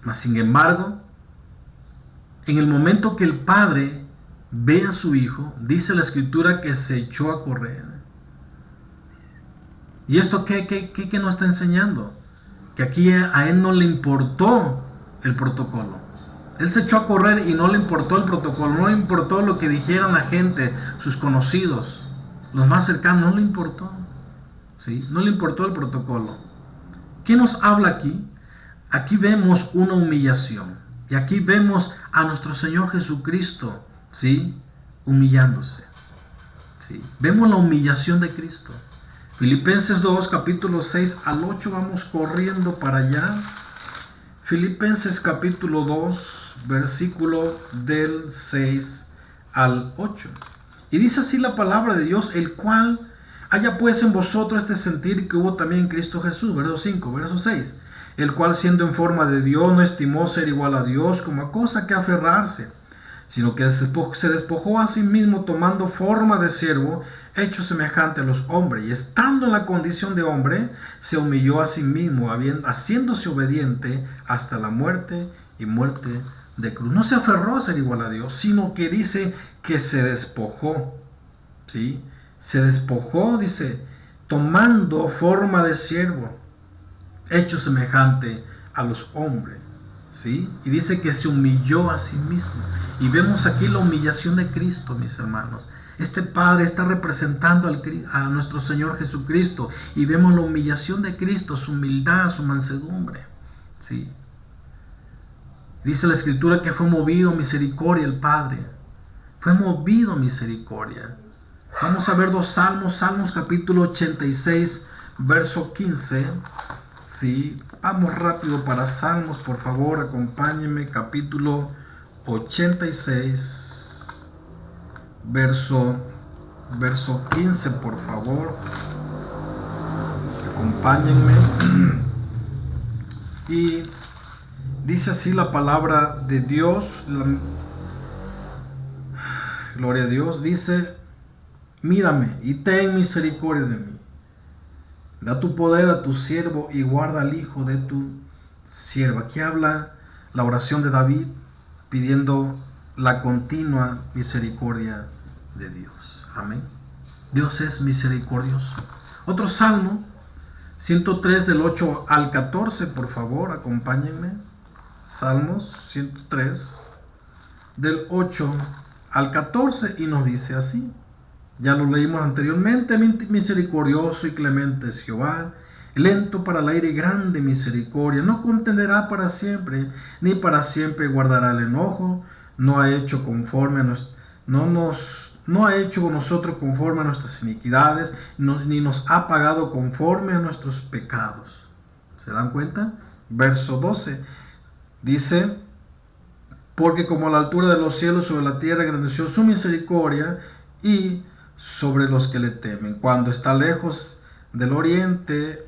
Mas sin embargo, en el momento que el padre ve a su hijo, dice la escritura que se echó a correr. ¿Y esto qué nos está enseñando? Que aquí a él no le importó el protocolo. Él se echó a correr y no le importó el protocolo, no le importó lo que dijeran la gente, sus conocidos, los más cercanos, no le importó. ¿Sí? No le importó el protocolo. ¿Qué nos habla aquí? Aquí vemos una humillación. Y aquí vemos a nuestro Señor Jesucristo, ¿sí? Humillándose. ¿Sí? Vemos la humillación de Cristo. Filipenses 2, capítulo 6 al 8, vamos corriendo para allá. Filipenses capítulo 2, versículo del 6 al 8. Y dice así la palabra de Dios, el cual haya pues en vosotros este sentir que hubo también en Cristo Jesús, verso 5, verso 6. El cual siendo en forma de Dios no estimó ser igual a Dios como a cosa que aferrarse, sino que se despojó a sí mismo tomando forma de siervo, hecho semejante a los hombres, y estando en la condición de hombre, se humilló a sí mismo, haciéndose obediente hasta la muerte y muerte de cruz. No se aferró a ser igual a Dios, sino que dice que se despojó, ¿sí? Se despojó, dice, tomando forma de siervo, hecho semejante a los hombres, ¿sí? Y dice que se humilló a sí mismo. Y vemos aquí la humillación de Cristo, mis hermanos. Este Padre está representando a nuestro Señor Jesucristo. Y vemos la humillación de Cristo, su humildad, su mansedumbre, ¿sí? Dice la Escritura que fue movido a misericordia el Padre. Fue movido a misericordia. Vamos a ver dos salmos. Salmos capítulo 86, verso 15. Sí, vamos rápido para Salmos, por favor, acompáñenme, capítulo 86, verso 15, por favor, acompáñenme. Y dice así la palabra de Dios, gloria a Dios, dice, mírame y ten misericordia de mí. Da tu poder a tu siervo y guarda al hijo de tu sierva. Aquí habla la oración de David pidiendo la continua misericordia de Dios. Amén. Dios es misericordioso. Otro salmo, 103 del 8 al 14, por favor, acompáñenme. Salmos 103 del 8 al 14 y nos dice así. Ya lo leímos anteriormente. Misericordioso y clemente es Jehová, lento para el ira y grande misericordia, no contenderá para siempre, ni para siempre guardará el enojo, no ha hecho conforme a no ha hecho con nosotros conforme a nuestras iniquidades, ni nos ha pagado conforme a nuestros pecados. ¿Se dan cuenta? Verso 12 dice: porque como la altura de los cielos sobre la tierra engrandeció su misericordia y sobre los que le temen, cuando está lejos del oriente,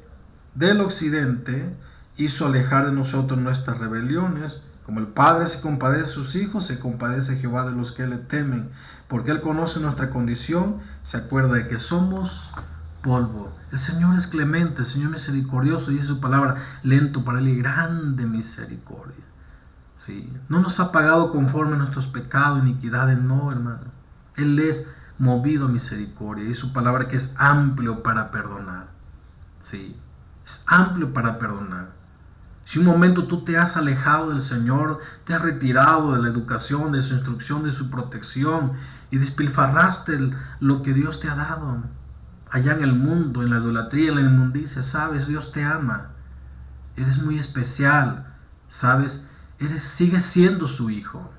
del occidente, hizo alejar de nosotros nuestras rebeliones. Como el Padre se compadece de sus hijos, se compadece Jehová de los que le temen, porque Él conoce nuestra condición, se acuerda de que somos polvo. El Señor es clemente, el Señor misericordioso, dice su palabra, lento para Él y grande misericordia. ¿Sí? No nos ha pagado conforme a nuestros pecados, iniquidades, no, hermano. Él es movido a misericordia, y su palabra que es amplio para perdonar. ¿Sí? Es amplio para perdonar. Si un momento tú te has alejado del Señor, te has retirado de la educación, de su instrucción, de su protección, y despilfarraste lo que Dios te ha dado allá en el mundo, en la idolatría, en la inmundicia, sabes, Dios te ama. Eres muy especial, sabes, sigues siendo su hijo.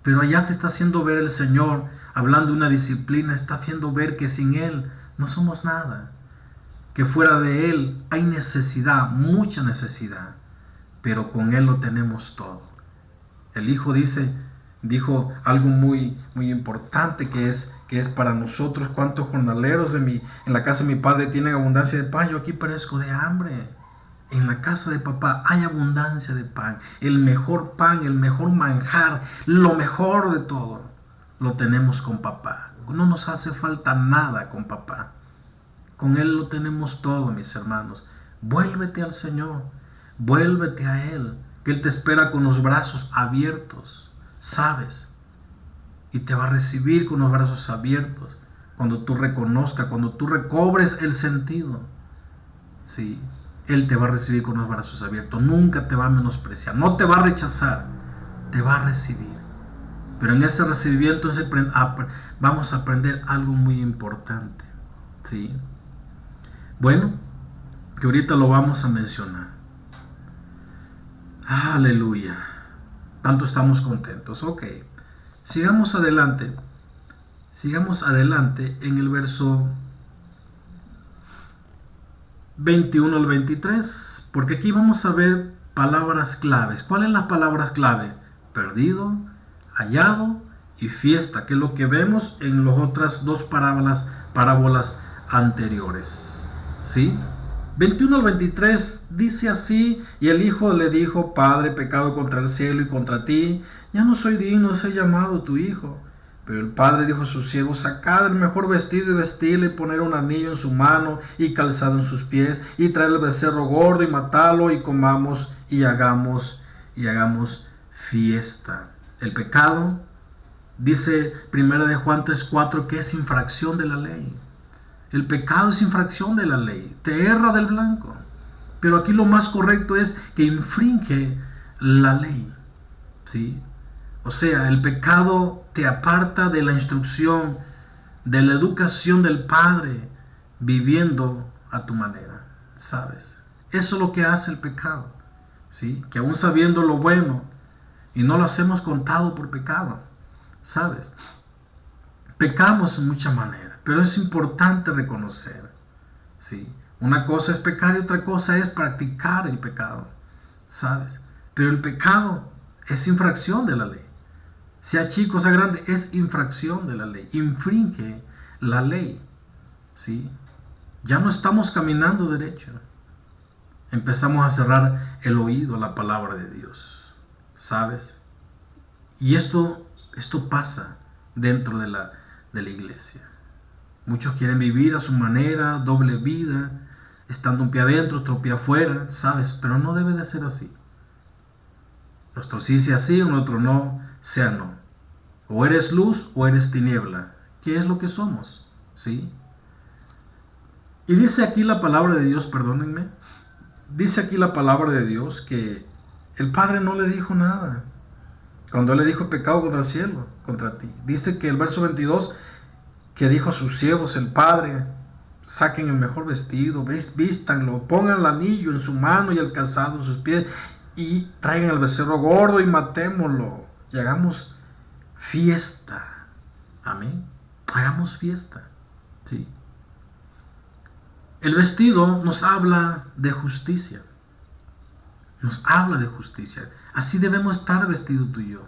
Pero allá te está haciendo ver el Señor, hablando de una disciplina, está haciendo ver que sin Él no somos nada. Que fuera de Él hay necesidad, mucha necesidad, pero con Él lo tenemos todo. El Hijo dijo algo muy importante que es para nosotros: cuántos jornaleros en la casa de mi Padre tienen abundancia de pan, yo aquí perezco de hambre. En la casa de papá hay abundancia de pan, el mejor manjar, lo mejor de todo, lo tenemos con papá. No nos hace falta nada con papá. Con Él lo tenemos todo, mis hermanos. Vuélvete al Señor, vuélvete a Él, que Él te espera con los brazos abiertos, ¿sabes? Y te va a recibir con los brazos abiertos cuando tú reconozcas, cuando tú recobres el sentido. Sí, Él te va a recibir con los brazos abiertos, nunca te va a menospreciar, no te va a rechazar, te va a recibir. Pero en ese recibimiento vamos a aprender algo muy importante. ¿Sí? Bueno, que ahorita lo vamos a mencionar. Aleluya. Tanto estamos contentos. Ok. Sigamos adelante. Sigamos adelante en el verso 21 al 23. Porque aquí vamos a ver palabras claves. ¿Cuáles son las palabras clave? Perdido, hallado y fiesta, que es lo que vemos en las otras dos parábolas anteriores. ¿Sí? 21 al 23 dice así: y el hijo le dijo: Padre, pecado contra el cielo y contra ti, ya no soy digno de ser llamado tu hijo. Pero el padre dijo a sus siervos: sacad el mejor vestido y vestidle, y poner un anillo en su mano y calzado en sus pies, y traer el becerro gordo y matalo, y comamos y hagamos fiesta. El pecado, dice 1 de Juan 3:4, que es infracción de la ley. El pecado es infracción de la ley, te erra del blanco. Pero aquí lo más correcto es que infringe la ley. ¿Sí? O sea, el pecado te aparta de la instrucción, de la educación del Padre, viviendo a tu manera. ¿Sabes? Eso es lo que hace el pecado. ¿Sí? Que aún sabiendo lo bueno, y no lo hacemos contado por pecado. ¿Sabes? Pecamos en muchas maneras. Pero es importante reconocer, ¿sí? Una cosa es pecar y otra cosa es practicar el pecado, ¿sabes? Pero el pecado es infracción de la ley. Sea chico, sea grande, es infracción de la ley. Infringe la ley, ¿sí? Ya no estamos caminando derecho. Empezamos a cerrar el oído a la palabra de Dios, ¿sabes? Y esto pasa dentro de la iglesia. Muchos quieren vivir a su manera, doble vida, estando un pie adentro, otro pie afuera, ¿sabes? Pero no debe de ser así. Nuestro sí sea sí, nuestro no sea no. O eres luz o eres tiniebla. ¿Qué es lo que somos? ¿Sí? Y dice aquí la palabra de Dios, perdónenme, dice aquí la palabra de Dios que el Padre no le dijo nada cuando Él le dijo pecado contra el cielo, contra ti. Dice que el verso 22, que dijo a sus siervos, el Padre, saquen el mejor vestido, vístanlo, pongan el anillo en su mano y el calzado en sus pies, y traigan el becerro gordo y matémoslo, y hagamos fiesta. Amén. Hagamos fiesta. Sí. El vestido nos habla de justicia. Nos habla de justicia. Así debemos estar vestidos tú y yo.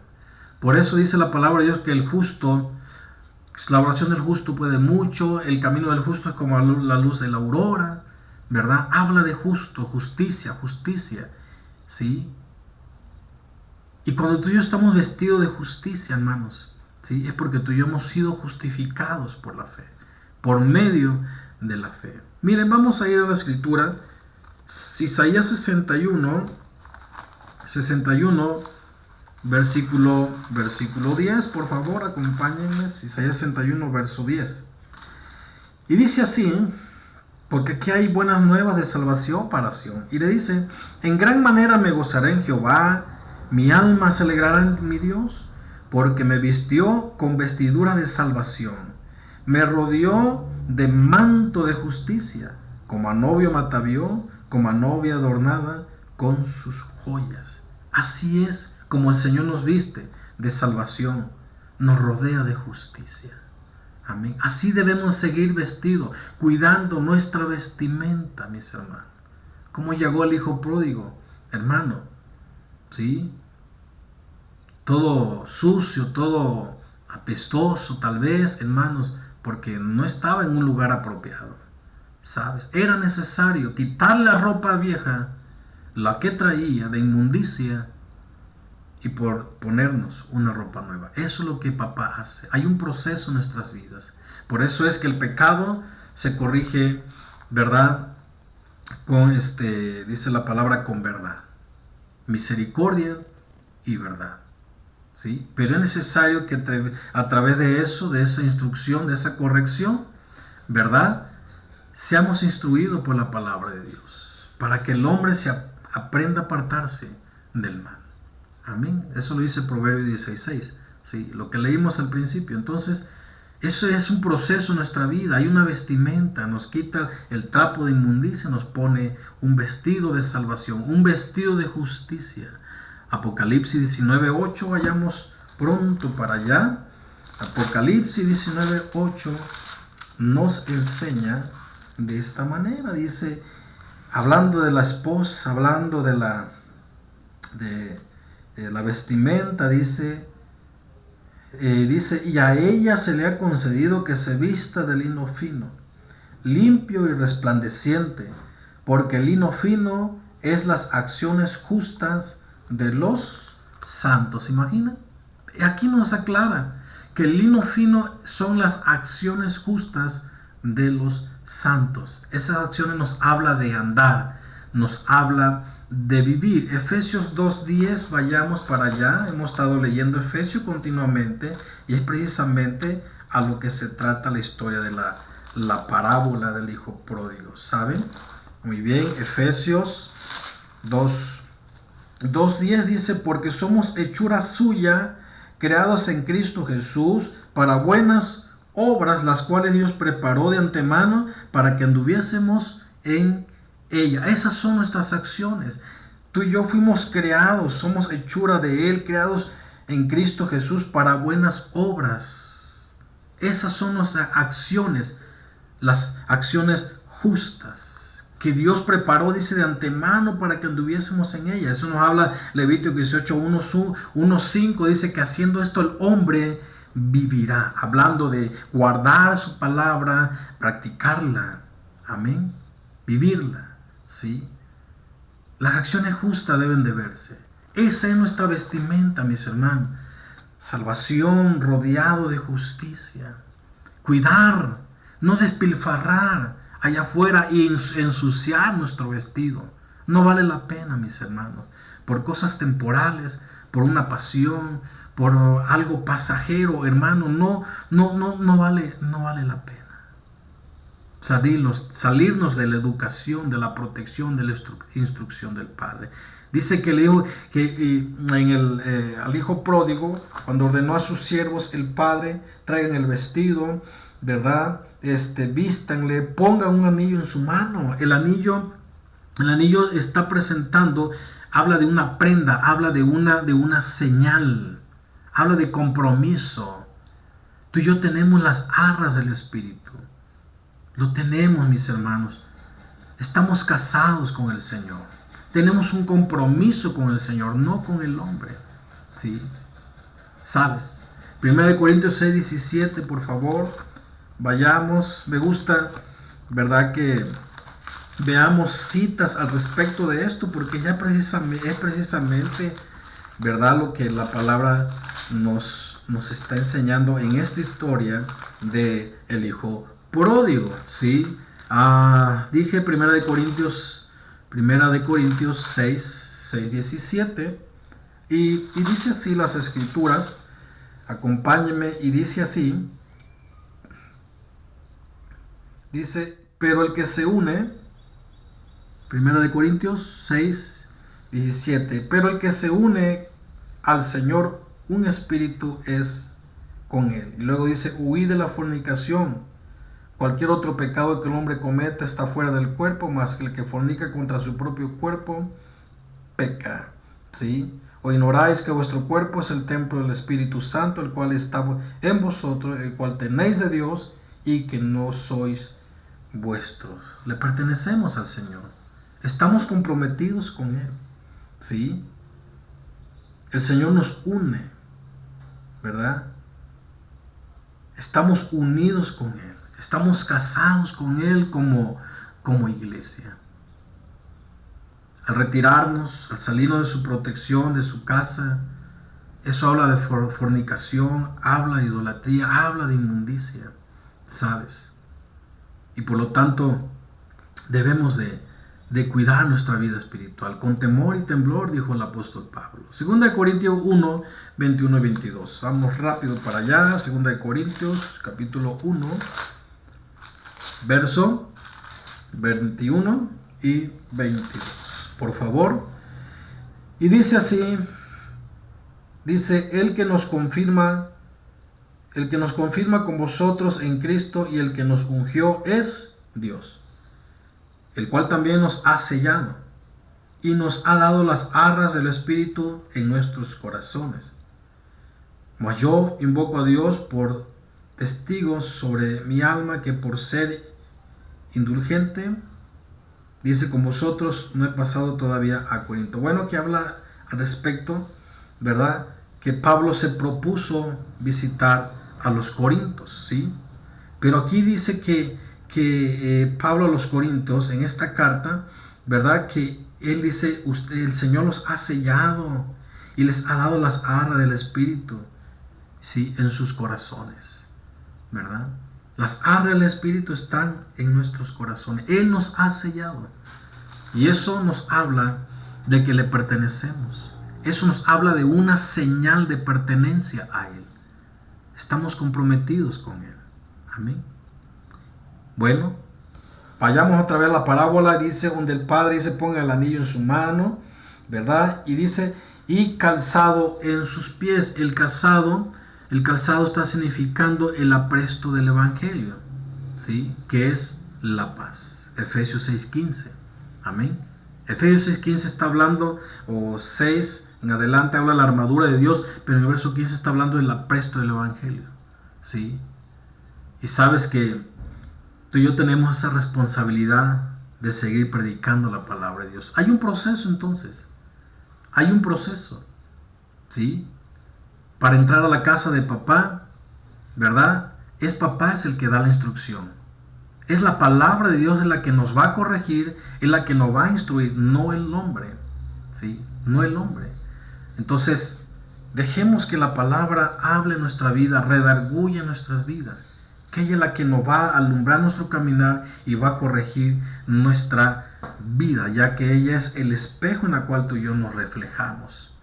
Por eso dice la palabra de Dios que el justo, la oración del justo puede mucho, el camino del justo es como la luz de la aurora, ¿verdad? Habla de justo, justicia, justicia, ¿sí? Y cuando tú y yo estamos vestidos de justicia, hermanos, ¿sí? Es porque tú y yo hemos sido justificados por la fe, por medio de la fe. Miren, vamos a ir a la escritura. Isaías 61, versículo 10, por favor, acompáñenme. Isaías 61, verso 10. Y dice así, porque aquí hay buenas nuevas de salvación para Sión. Y le dice, en gran manera me gozaré en Jehová, mi alma se alegrará en mi Dios, porque me vistió con vestidura de salvación, me rodeó de manto de justicia, como a novio me atavió, como a novia adornada con sus joyas. Así es como el Señor nos viste de salvación, nos rodea de justicia. Amén. Así debemos seguir vestidos, cuidando nuestra vestimenta, mis hermanos. Como llegó el hijo pródigo, hermano, ¿sí? Todo sucio, todo apestoso, tal vez, hermanos, porque no estaba en un lugar apropiado, ¿sabes? Era necesario quitar la ropa vieja, la que traía de inmundicia, y por ponernos una ropa nueva. Eso es lo que papá hace. Hay un proceso en nuestras vidas. Por eso es que el pecado se corrige, ¿verdad? Dice la palabra, con verdad, misericordia y verdad, ¿sí? Pero es necesario que a través de eso, de esa instrucción, de esa corrección, ¿verdad?, seamos instruidos por la palabra de Dios, para que el hombre aprenda a apartarse del mal. Amén. Eso lo dice Proverbios 16:6, ¿sí? Lo que leímos al principio. Entonces, eso es un proceso en nuestra vida. Hay una vestimenta, nos quita el trapo de inmundicia, nos pone un vestido de salvación, un vestido de justicia. Apocalipsis 19:8, vayamos pronto para allá. Apocalipsis 19:8 nos enseña de esta manera. Dice, hablando de la esposa, hablando de la vestimenta, dice, y a ella se le ha concedido que se vista de lino fino, limpio y resplandeciente, porque el lino fino es las acciones justas de los santos. ¿Imaginan? Aquí nos aclara que el lino fino son las acciones justas de los santos. Esas acciones nos habla de andar, nos habla de vivir. Efesios 2:10, vayamos para allá. Hemos estado leyendo Efesios continuamente y es precisamente a lo que se trata la historia de la parábola del hijo pródigo, ¿saben? Muy bien, Efesios 2:10 dice, porque somos hechura suya, creados en Cristo Jesús para buenas obras, las cuales Dios preparó de antemano para que anduviésemos en ella. Esas son nuestras acciones. Tú y yo fuimos creados, somos hechura de Él, creados en Cristo Jesús para buenas obras. Esas son nuestras acciones, las acciones justas que Dios preparó, dice, de antemano para que anduviésemos en ella. Eso nos habla Levítico 18:1-5, dice que haciendo esto el hombre vivirá, hablando de guardar su palabra, practicarla, amén, vivirla. ¿Sí? Las acciones justas deben de verse. Esa es nuestra vestimenta, mis hermanos. Salvación, rodeado de justicia. Cuidar, no despilfarrar allá afuera y ensuciar nuestro vestido. No vale la pena, mis hermanos. Por cosas temporales, por una pasión, por algo pasajero, hermano, no vale la pena. salirnos de la educación, de la protección, de la instrucción del Padre. Dice que le dijo que al hijo pródigo, cuando ordenó a sus siervos, el Padre, traigan el vestido, ¿verdad? Vístanle, pongan un anillo en su mano. El anillo está presentando, habla de una prenda, habla de una señal, habla de compromiso. Tú y yo tenemos las arras del Espíritu. Lo tenemos, mis hermanos. Estamos casados con el Señor. Tenemos un compromiso con el Señor, no con el hombre. ¿Sí? ¿Sabes? 1 Corintios 6:17, por favor. Vayamos. Me gusta, ¿verdad?, que veamos citas al respecto de esto, porque ya es precisamente, ¿verdad?, lo que la palabra nos está enseñando en esta historia de el hijo pródigo, ¿sí? Dije 1 Corintios 6:17, y dice así las escrituras. Acompáñenme, y dice así. Dice, pero el que se une, 1 Corintios 6:17, pero el que se une al Señor, un espíritu es con él. Y luego dice, huid de la fornicación. Cualquier otro pecado que el hombre cometa está fuera del cuerpo, mas que el que fornica contra su propio cuerpo peca. ¿Sí? ¿O ignoráis que vuestro cuerpo es el templo del Espíritu Santo, el cual está en vosotros, el cual tenéis de Dios, y que no sois vuestros? Le pertenecemos al Señor. Estamos comprometidos con Él. ¿Sí? El Señor nos une, ¿verdad? Estamos unidos con Él. Estamos casados con Él como iglesia. Al retirarnos, al salirnos de su protección, de su casa, eso habla de fornicación, habla de idolatría, habla de inmundicia, ¿sabes? Y por lo tanto, debemos de cuidar nuestra vida espiritual con temor y temblor, dijo el apóstol Pablo. 2 Corintios 1, 21 y 22. Vamos rápido para allá. 2 Corintios, capítulo 1, verso 21 y 22. Por favor. Y dice así, dice, el que nos confirma con vosotros en Cristo, y el que nos ungió es Dios, el cual también nos ha sellado y nos ha dado las arras del Espíritu en nuestros corazones. Mas yo invoco a Dios por testigos sobre mi alma, que por ser indulgente, dice, con vosotros no he pasado todavía a Corinto. Bueno, que habla al respecto, ¿verdad?, que Pablo se propuso visitar a los corintios, ¿sí? Pero aquí dice que Pablo a los corintios, en esta carta, ¿verdad?, que él dice, el Señor los ha sellado y les ha dado las arras del Espíritu, ¿sí?, en sus corazones, ¿verdad? Las arras del Espíritu están en nuestros corazones. Él nos ha sellado. Y eso nos habla de que le pertenecemos. Eso nos habla de una señal de pertenencia a Él. Estamos comprometidos con Él. Amén. Bueno, vayamos otra vez a la parábola. Dice, donde el Padre dice, ponga el anillo en su mano, ¿verdad? Y dice, y calzado en sus pies. El calzado está significando el apresto del Evangelio, ¿sí?, que es la paz. Efesios 6:15. Amén. Efesios 6:15 está hablando, o 6 en adelante habla de la armadura de Dios, pero en el verso 15 está hablando del apresto del Evangelio, ¿sí? Y sabes que tú y yo tenemos esa responsabilidad de seguir predicando la palabra de Dios. Hay un proceso, entonces. Hay un proceso, ¿sí? Para entrar a la casa de papá, ¿verdad? Papá es el que da la instrucción. Es la palabra de Dios, es la que nos va a corregir, es la que nos va a instruir, no el hombre, ¿sí? No el hombre. Entonces, dejemos que la palabra hable en nuestra vida, redarguya en nuestras vidas, que ella es la que nos va a alumbrar nuestro caminar y va a corregir nuestra vida, ya que ella es el espejo en el cual tú y yo nos reflejamos.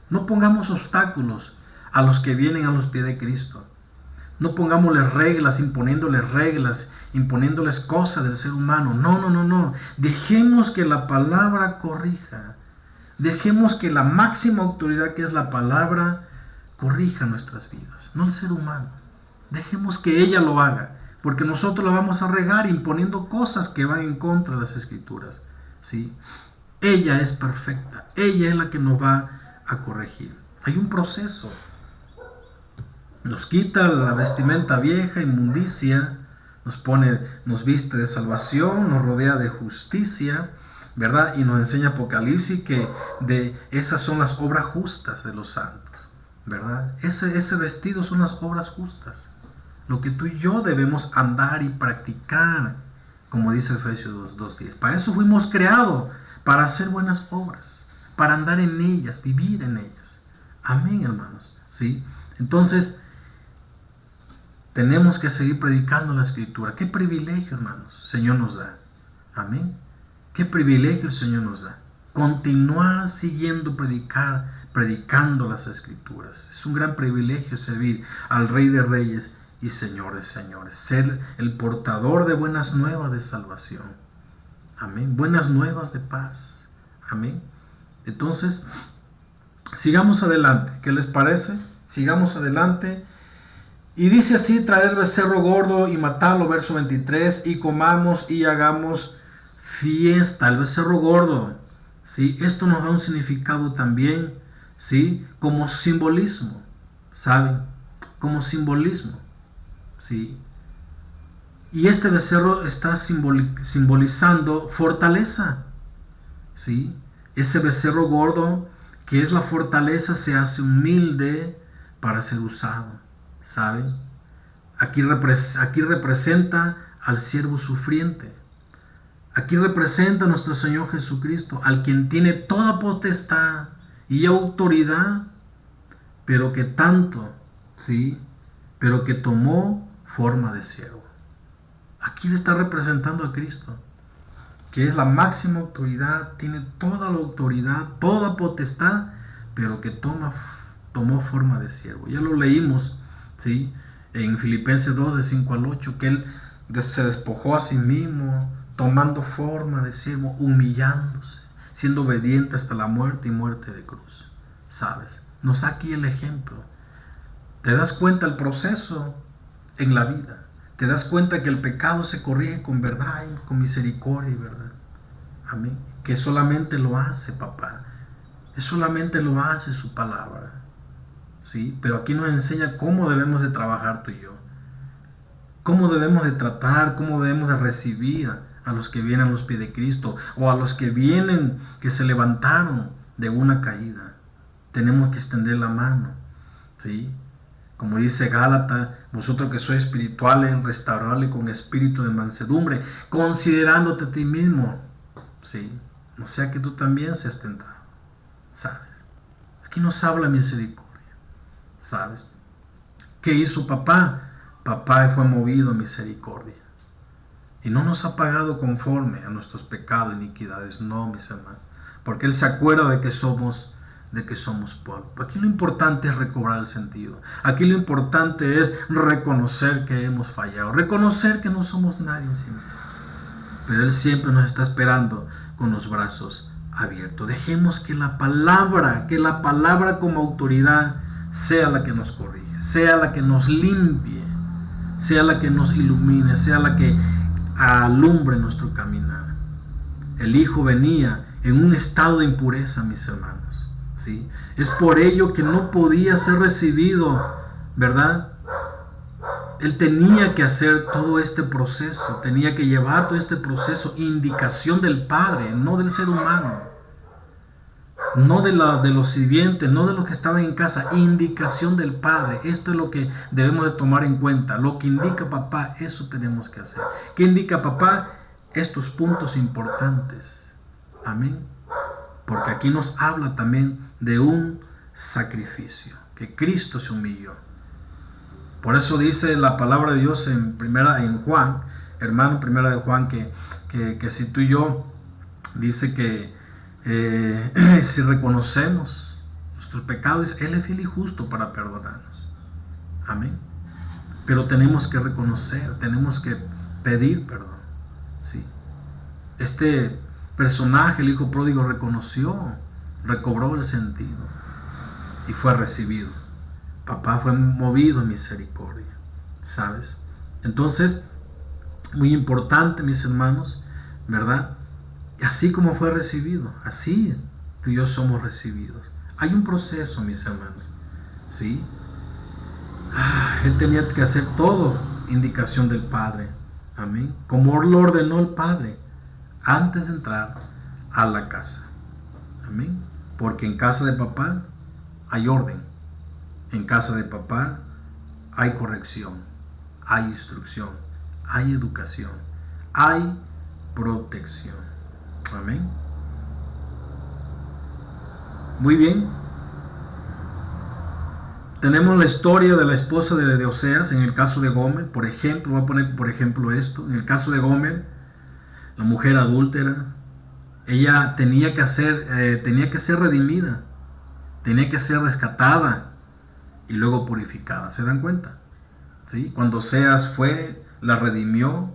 No pongamos obstáculos a los que vienen a los pies de Cristo. No pongámosle reglas, imponiéndoles cosas del ser humano. No. Dejemos que la palabra corrija. Dejemos que la máxima autoridad, que es la palabra, corrija nuestras vidas, no el ser humano. Dejemos que ella lo haga, porque nosotros la vamos a regar imponiendo cosas que van en contra de las Escrituras, ¿sí? Ella es perfecta, ella es la que nos va a corregir. Hay un proceso. Nos quita la vestimenta vieja, inmundicia, nos viste de salvación, nos rodea de justicia, ¿verdad? Y nos enseña Apocalipsis que esas son las obras justas de los santos, ¿verdad? Ese vestido son las obras justas. Lo que tú y yo debemos andar y practicar, como dice Efesios 2:10. Para eso fuimos creados, para hacer buenas obras, para andar en ellas, vivir en ellas. Amén, hermanos, ¿sí? Entonces, tenemos que seguir predicando la Escritura. Qué privilegio, hermanos, el Señor nos da. Amén. Qué privilegio el Señor nos da. Continuar siguiendo predicando las Escrituras. Es un gran privilegio servir al Rey de Reyes y Señor de Señores. Ser el portador de buenas nuevas de salvación. Amén. Buenas nuevas de paz. Amén. Entonces, sigamos adelante. ¿Qué les parece? Sigamos adelante. Y dice así: traed el becerro gordo y matadlo, verso 23, y comamos y hagamos fiesta. El becerro gordo, ¿sí? Esto nos da un significado también, ¿sí? Como simbolismo, ¿saben? Como simbolismo, ¿sí? Y este becerro está simbolizando fortaleza, ¿sí? Ese becerro gordo, que es la fortaleza, se hace humilde para ser usado, ¿saben? Aquí representa al siervo sufriente. Aquí representa a nuestro Señor Jesucristo, al quien tiene toda potestad y autoridad, pero que tanto, ¿sí? Pero que tomó forma de siervo. Aquí le está representando a Cristo, que es la máxima autoridad, tiene toda la autoridad, toda potestad, pero que tomó forma de siervo. Ya lo leímos, ¿sí? En Filipenses 2, de 5 al 8, que Él se despojó a sí mismo, tomando forma de siervo, humillándose, siendo obediente hasta la muerte y muerte de cruz. ¿Sabes? Nos da aquí el ejemplo. ¿Te das cuenta el proceso en la vida? ¿Te das cuenta que el pecado se corrige con verdad, con misericordia y verdad? Amén. Que solamente lo hace papá. Que solamente lo hace su palabra. ¿Sí? Pero aquí nos enseña cómo debemos de trabajar tú y yo. Cómo debemos de tratar, cómo debemos de recibir a los que vienen a los pies de Cristo, o a los que vienen, que se levantaron de una caída. Tenemos que extender la mano, ¿sí? Como dice Gálatas: vosotros que sois espirituales, restaurarle con espíritu de mansedumbre, considerándote a ti mismo, ¿sí? No sea que tú también seas tentado, ¿sabes? Aquí nos habla misericordia, ¿sabes? ¿Qué hizo papá? Papá fue movido a misericordia. Y no nos ha pagado conforme a nuestros pecados e iniquidades, no, mis hermanos. Porque Él se acuerda de que somos polvo. Aquí lo importante es recobrar el sentido. Aquí lo importante es reconocer que hemos fallado. Reconocer que no somos nadie sin Él. Pero Él siempre nos está esperando con los brazos abiertos. Dejemos que la palabra como autoridad sea la que nos corrige, sea la que nos limpie, sea la que nos ilumine, sea la que alumbre nuestro caminar. El Hijo venía en un estado de impureza, mis hermanos, ¿sí? Es por ello que no podía ser recibido, ¿verdad? Él tenía que hacer todo este proceso, tenía que llevar todo este proceso, indicación del Padre, no del ser humano, no de los sirvientes, no de los que estaban en casa, indicación del Padre. Esto es lo que debemos de tomar en cuenta. Lo que indica papá, eso tenemos que hacer. ¿Qué indica papá? Estos puntos importantes. Amén. Porque aquí nos habla también de un sacrificio, que Cristo se humilló. Por eso dice la palabra de Dios en Juan, hermano, primera de Juan, que si tú y yo, dice que si reconocemos nuestros pecados, Él es fiel y justo para perdonarnos. Amén. Pero tenemos que reconocer, tenemos que pedir perdón. ¿Sí? Este personaje, el hijo pródigo, reconoció, recobró el sentido y fue recibido. Papá fue movido en misericordia, ¿sabes? Entonces, muy importante, mis hermanos, ¿verdad? Así como fue recibido, así tú y yo somos recibidos. Hay un proceso, mis hermanos, ¿sí? Él tenía que hacer todo indicación del Padre, amén, como lo ordenó el Padre antes de entrar a la casa, amén, porque en casa de papá hay orden, en casa de papá hay corrección, hay instrucción, hay educación, hay protección, amén. Muy bien. Tenemos la historia de la esposa de Oseas en el caso de Gomer, por ejemplo. Voy a poner por ejemplo esto. En el caso de Gomer, la mujer adúltera, ella tenía que ser redimida, tenía que ser rescatada y luego purificada. ¿Se dan cuenta? ¿Sí? Cuando Oseas fue, la redimió,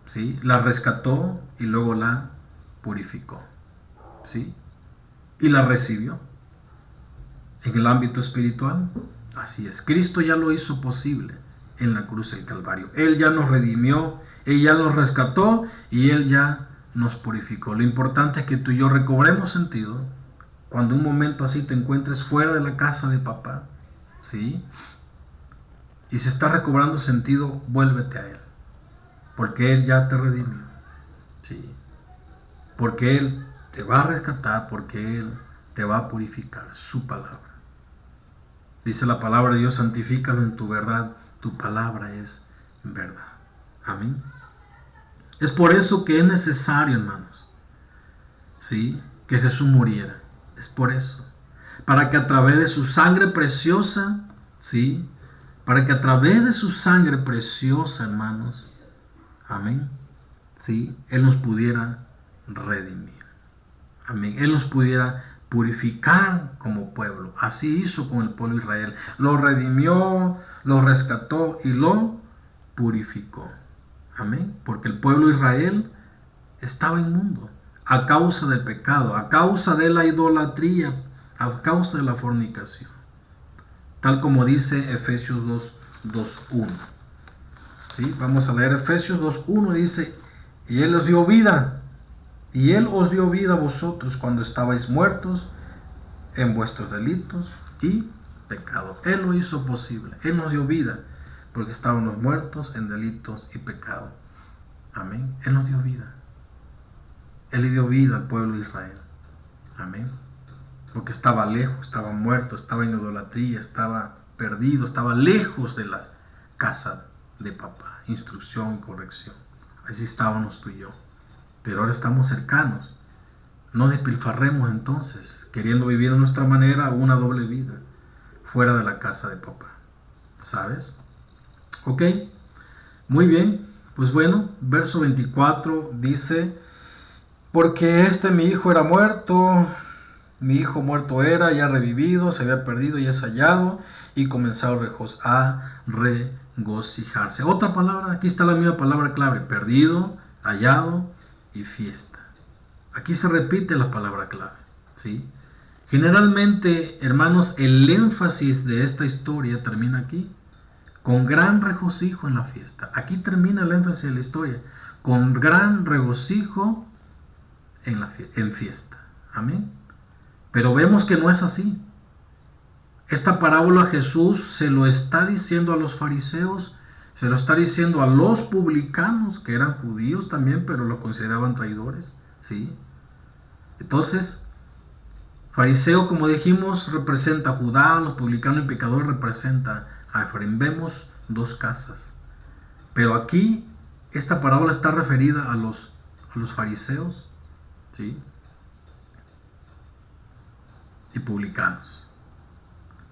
¿sí? La rescató y luego la purificó, ¿sí? Y la recibió. En el ámbito espiritual, así es. Cristo ya lo hizo posible en la cruz del Calvario. Él ya nos redimió, Él ya nos rescató y Él ya nos purificó. Lo importante es que tú y yo recobremos sentido cuando un momento así te encuentres fuera de la casa de papá, ¿sí? Y si estás recobrando sentido, vuélvete a Él, porque Él ya te redimió, ¿sí? Porque Él te va a rescatar, porque Él te va a purificar, su palabra. Dice la palabra de Dios, santifícalo en tu verdad, tu palabra es verdad. Amén. Es por eso que es necesario, hermanos, ¿sí?, que Jesús muriera. Es por eso. Para que a través de su sangre preciosa, ¿sí?, para que a través de su sangre preciosa, hermanos, amén, ¿sí?, Él nos pudiera redimir. Amén. Él nos pudiera purificar como pueblo. Así hizo con el pueblo de Israel. Lo redimió, lo rescató y lo purificó. Amén. Porque el pueblo de Israel estaba inmundo a causa del pecado, a causa de la idolatría, a causa de la fornicación. Tal como dice Efesios 2:1. ¿Sí? Vamos a leer Efesios 2:1. Dice, y Él os dio vida. Y Él os dio vida a vosotros cuando estabais muertos en vuestros delitos y pecados. Él lo hizo posible. Él nos dio vida porque estábamos muertos en delitos y pecados. Amén. Él nos dio vida. Él le dio vida al pueblo de Israel. Amén. Porque estaba lejos, estaba muerto, estaba en idolatría, estaba perdido, estaba lejos de la casa de papá. Instrucción y corrección. Así estábamos tú y yo. Pero ahora estamos cercanos. No despilfarremos entonces, queriendo vivir a nuestra manera una doble vida, fuera de la casa de papá. ¿Sabes? Ok, muy bien. Pues bueno, verso 24 dice, porque mi hijo era muerto, mi hijo muerto era, ya revivido, se había perdido y es hallado, y comenzaron a regocijarse. Otra palabra, aquí está la misma palabra clave, perdido, hallado y fiesta. Aquí se repite la palabra clave, ¿sí? Generalmente, hermanos, el énfasis de esta historia termina aquí, con gran regocijo en la fiesta. Aquí termina el énfasis de la historia, con gran regocijo en fiesta. Amén. Pero vemos que no es así. Esta parábola Jesús se lo está diciendo a los fariseos, se lo está diciendo a los publicanos, que eran judíos también, pero lo consideraban traidores, ¿sí? Entonces, fariseo, como dijimos, representa a Judá, los publicanos y pecadores representa a Efraín. Vemos dos casas. Pero aquí, esta parábola está referida a los fariseos, ¿sí?, y publicanos.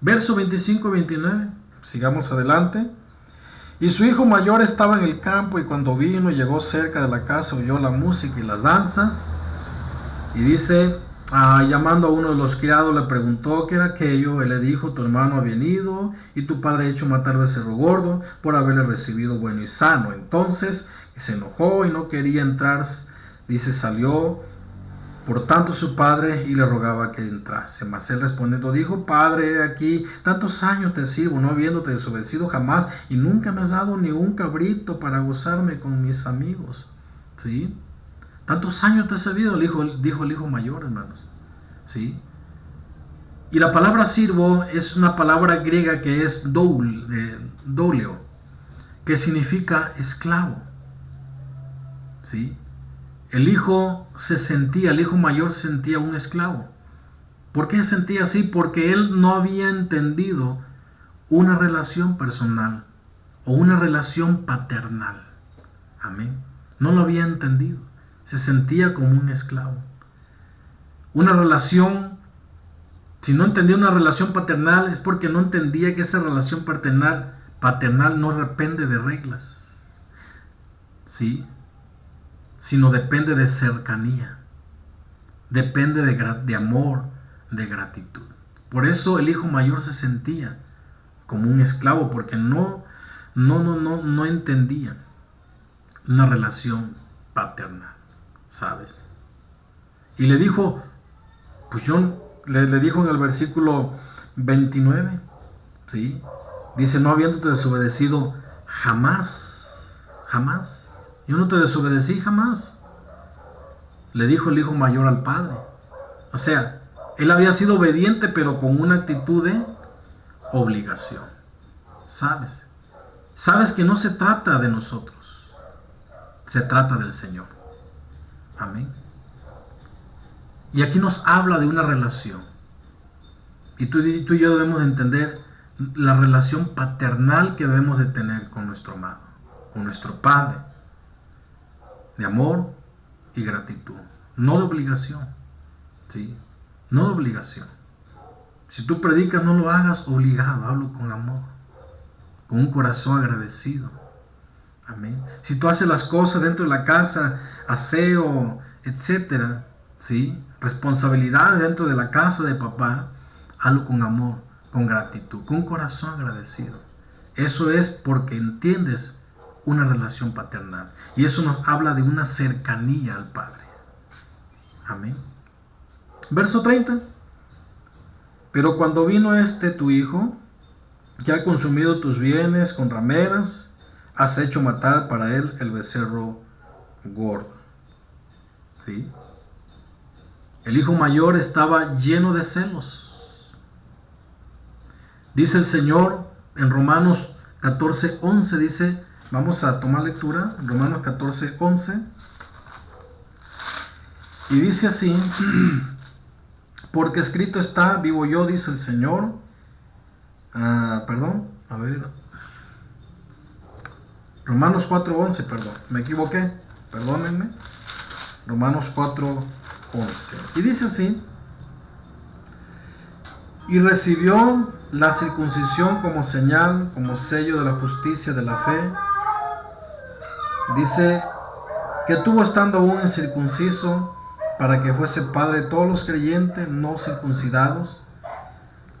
Verso 25 y 29, sigamos adelante. Y su hijo mayor estaba en el campo, y cuando vino, llegó cerca de la casa, oyó la música y las danzas. Y dice, llamando a uno de los criados, le preguntó qué era aquello. Él le dijo: tu hermano ha venido y tu padre ha hecho matar becerro gordo por haberle recibido bueno y sano. Entonces se enojó y no quería entrar. Dice, salió por tanto su padre y le rogaba que entrase. Mas él respondiendo dijo: Padre, he aquí tantos años te sirvo, no habiéndote desobedecido jamás, y nunca me has dado ni un cabrito para gozarme con mis amigos. ¿Sí? Tantos años te he servido, dijo el hijo mayor, hermanos. ¿Sí? Y la palabra sirvo es una palabra griega que es douleo, que significa esclavo. ¿Sí? El hijo mayor se sentía un esclavo. ¿Por qué se sentía así? Porque él no había entendido una relación personal o una relación paternal. Amén. No lo había entendido. Se sentía como un esclavo. Una relación, si no entendía una relación paternal, es porque no entendía que esa relación paternal no depende de reglas, ¿sí? Sino depende de cercanía, depende de amor, de gratitud. Por eso el hijo mayor se sentía como un esclavo, porque no entendía una relación paternal, ¿sabes? Y le dijo, pues le dijo en el versículo 29, ¿sí? Dice, no habiéndote desobedecido jamás. Yo no te desobedecí jamás. Le dijo el hijo mayor al padre. O sea, él había sido obediente, pero con una actitud de obligación. ¿Sabes? Sabes que no se trata de nosotros. Se trata del Señor. Amén. Y aquí nos habla de una relación. Y tú y yo debemos de entender la relación paternal que debemos de tener con nuestro amado, con nuestro Padre. De amor y gratitud. No de obligación. ¿Sí? No de obligación. Si tú predicas, no lo hagas obligado. Hablo con amor. Con un corazón agradecido. Amén. Si tú haces las cosas dentro de la casa, aseo, etcétera, ¿sí? Responsabilidades dentro de la casa de papá, hazlo con amor, con gratitud, con un corazón agradecido. Eso es porque entiendes una relación paternal. Y eso nos habla de una cercanía al Padre. Amén. Verso 30. Pero cuando vino tu hijo, que ha consumido tus bienes con rameras, has hecho matar para él el becerro gordo. ¿Sí? El hijo mayor estaba lleno de celos. Dice el Señor en Romanos 14:11, dice, vamos a tomar lectura, Romanos 14:11, y dice así, porque escrito está, vivo yo, dice el Señor, Romanos 4:11, me equivoqué, perdónenme, Romanos 4:11, y dice así, y recibió la circuncisión como señal, como sello de la justicia de la fe. Dice que tuvo estando aún incircunciso, para que fuese padre de todos los creyentes no circuncidados,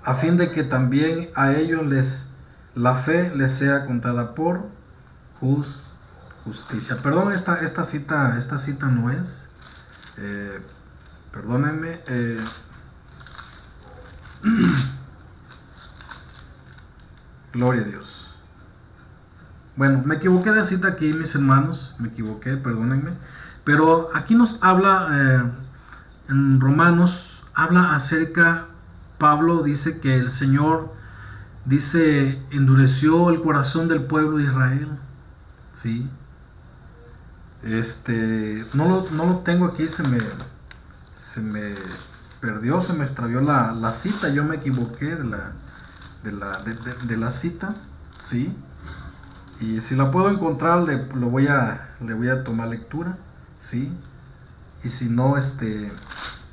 a fin de que también a ellos la fe les sea contada por justicia. Perdón, esta cita no es. Perdónenme. Gloria a Dios. Bueno, me equivoqué de cita aquí, mis hermanos. Me equivoqué, perdónenme. Pero aquí nos habla, en Romanos, habla acerca, Pablo dice que el Señor, dice, endureció el corazón del pueblo de Israel. ¿Sí? No lo tengo aquí, se me perdió, se me extravió la cita, yo me equivoqué de la cita, ¿sí? Y si la puedo encontrar, le voy a tomar lectura, ¿sí? Y si no,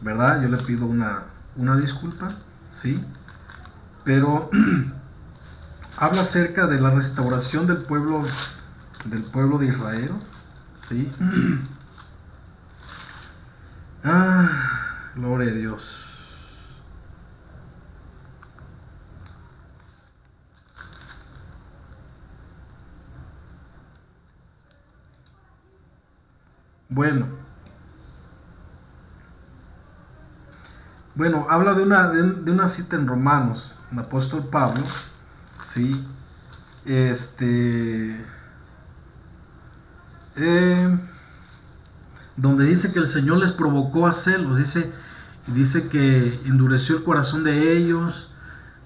¿verdad? Yo le pido una disculpa, ¿sí? Pero habla acerca de la restauración del pueblo de Israel, ¿sí? Gloria a Dios. Bueno, habla de una cita en Romanos, el apóstol Pablo, ¿sí? Donde dice que el Señor les provocó a celos, dice que endureció el corazón de ellos,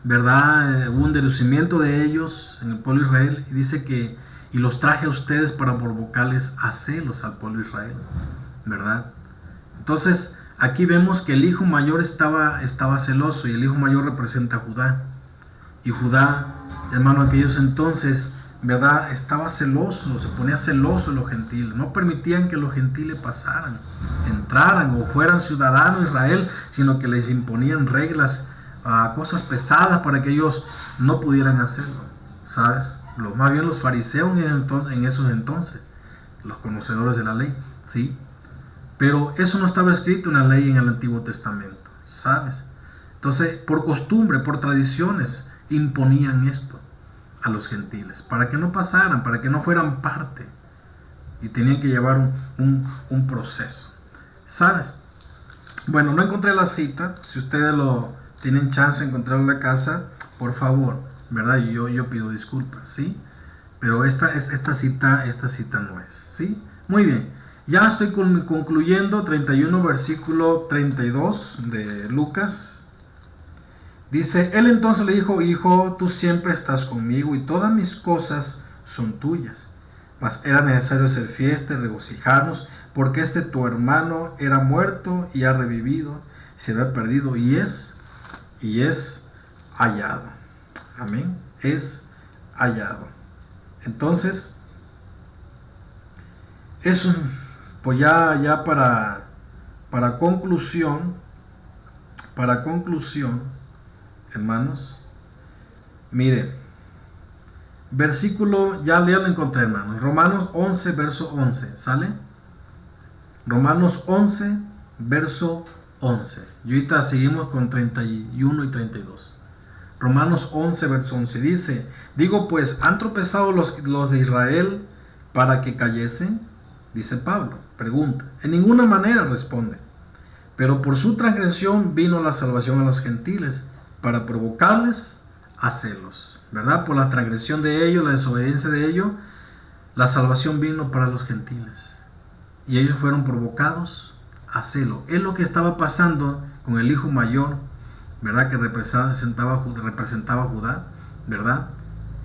¿verdad? Hubo un endurecimiento de ellos en el pueblo de Israel, y dice que, y los traje a ustedes para provocarles a celos al pueblo de Israel, ¿verdad? Entonces, aquí vemos que el hijo mayor estaba celoso, y el hijo mayor representa a Judá. Y Judá, hermano, aquellos entonces, ¿verdad? Estaba celoso, se ponía celoso en los gentiles. No permitían que los gentiles pasaran, entraran o fueran ciudadanos de Israel, sino que les imponían reglas, cosas pesadas para que ellos no pudieran hacerlo, ¿sabes? Más bien los fariseos en esos entonces, los conocedores de la ley, ¿sí? Pero eso no estaba escrito en la ley en el Antiguo Testamento, ¿sabes? Entonces, por costumbre, por tradiciones, imponían esto a los gentiles, para que no pasaran, para que no fueran parte, y tenían que llevar un proceso, ¿sabes? Bueno, no encontré la cita. Si ustedes tienen chance de encontrarlo en la casa, por favor, ¿verdad? Yo pido disculpas, ¿sí? Pero esta cita no es, ¿sí? Muy bien, ya estoy concluyendo. 31, versículo 32 de Lucas. Dice, él entonces le dijo, hijo, tú siempre estás conmigo y todas mis cosas son tuyas. Mas era necesario hacer fiesta y regocijarnos, porque tu hermano era muerto y ha revivido, se había perdido y es hallado. Amén. Es hallado. Entonces, pues ya para conclusión, hermanos, mire, versículo, ya lo encontré, hermanos, Romanos 11, verso 11, ¿sale? Romanos 11, verso 11. Y ahorita seguimos con 31 y 32. Romanos 11, verso 11 dice, digo pues, ¿han tropezado los de Israel para que cayesen? Dice Pablo, pregunta. En ninguna manera, responde. Pero por su transgresión vino la salvación a los gentiles, para provocarles a celos, ¿verdad? Por la transgresión de ellos, la desobediencia de ellos, la salvación vino para los gentiles. Y ellos fueron provocados a celo. Es lo que estaba pasando con el hijo mayor, ¿verdad? Que representaba a Judá, ¿verdad?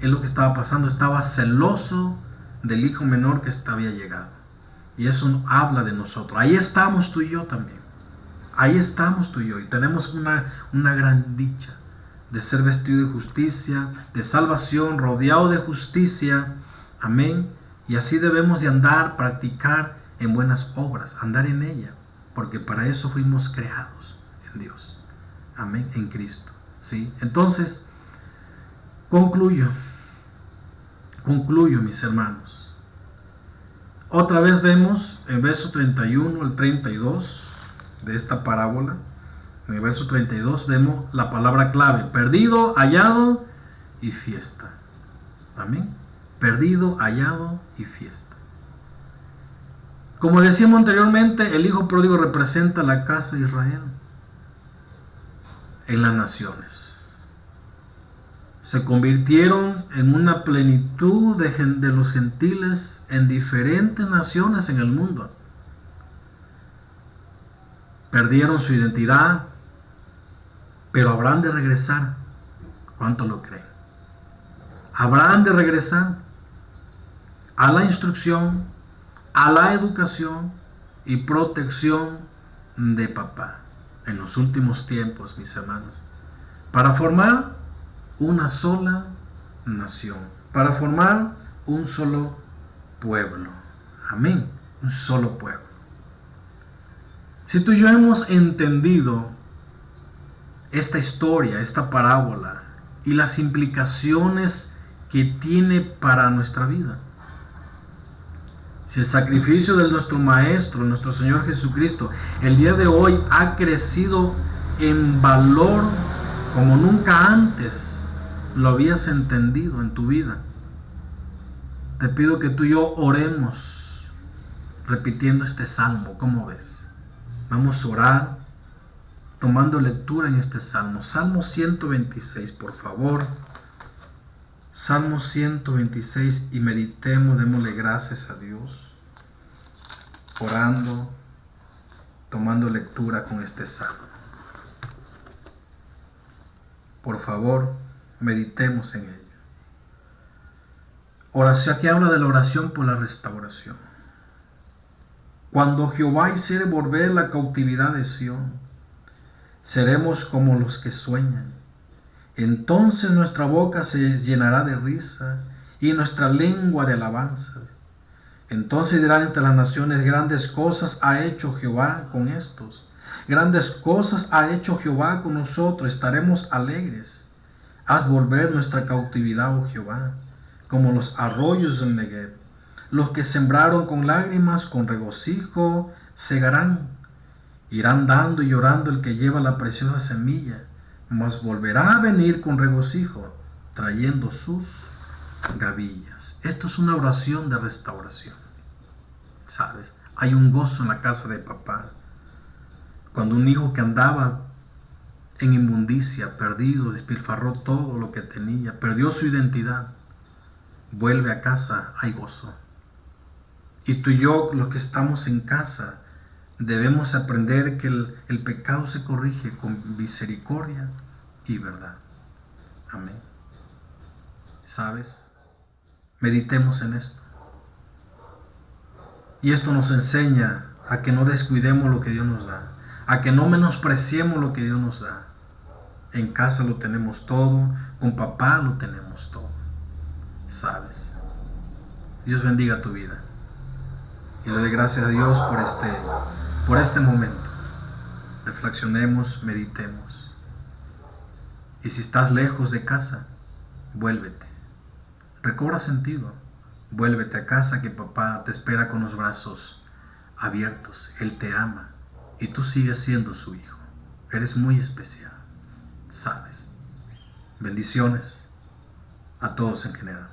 Es lo que estaba pasando. Estaba celoso del hijo menor que había llegado. Y eso habla de nosotros. Ahí estamos tú y yo también. Ahí estamos tú y yo, y tenemos una gran dicha de ser vestido de justicia, de salvación, rodeado de justicia. Amén. Y así debemos de andar, practicar en buenas obras, andar en ella, porque para eso fuimos creados en Dios. Amén, en Cristo. ¿Sí? Entonces, concluyo, mis hermanos. Otra vez vemos en verso 31 al 32 de esta parábola. En el verso 32 vemos la palabra clave: perdido, hallado y fiesta. Amén. Perdido, hallado y fiesta. Como decíamos anteriormente, el hijo pródigo representa la casa de Israel en las naciones. Se convirtieron en una plenitud de los gentiles en diferentes naciones en el mundo. Perdieron su identidad, pero habrán de regresar. ¿Cuánto lo creen? Habrán de regresar a la instrucción, a la educación y protección de papá en los últimos tiempos, mis hermanos, para formar una sola nación, para formar un solo pueblo. Amén. Un solo pueblo. Si tú y yo hemos entendido esta historia, esta parábola y las implicaciones que tiene para nuestra vida, Si el sacrificio de nuestro Maestro, nuestro Señor Jesucristo, el día de hoy ha crecido en valor como nunca antes lo habías entendido en tu vida, te pido que tú y yo oremos repitiendo este salmo. ¿Cómo ves? Vamos a orar tomando lectura en este salmo. Salmo 126, por favor. Salmo 126, y meditemos, démosle gracias a Dios, orando, tomando lectura con este salmo. Por favor, meditemos en ello. Oración, aquí habla de la oración por la restauración. Cuando Jehová hiciere volver la cautividad de Sión, seremos como los que sueñan. Entonces nuestra boca se llenará de risa y nuestra lengua de alabanzas. Entonces dirán entre las naciones: grandes cosas ha hecho Jehová con estos. Grandes cosas ha hecho Jehová con nosotros. Estaremos alegres. Haz volver nuestra cautividad, oh Jehová, como los arroyos del Negev. Los que sembraron con lágrimas, con regocijo segarán. Irán dando y llorando el que lleva la preciosa semilla, mas volverá a venir con regocijo, trayendo sus gavillas. Esto es una oración de restauración. ¿Sabes? Hay un gozo en la casa de papá. Cuando un hijo que andaba en inmundicia, perdido, despilfarró todo lo que tenía, perdió su identidad, vuelve a casa, hay gozo. Y tú y yo, los que estamos en casa, debemos aprender que el pecado se corrige con misericordia y verdad. Amén. ¿Sabes? Meditemos en esto. Y esto nos enseña a que no descuidemos lo que Dios nos da, a que no menospreciemos lo que Dios nos da. En casa lo tenemos todo, con papá lo tenemos todo. ¿Sabes? Dios bendiga tu vida. Y le doy gracias a Dios por este momento. Reflexionemos, meditemos. Y si estás lejos de casa, vuélvete. Recobra sentido. Vuélvete a casa, que papá te espera con los brazos abiertos. Él te ama y tú sigues siendo su hijo. Eres muy especial. ¿Sabes? Bendiciones a todos en general.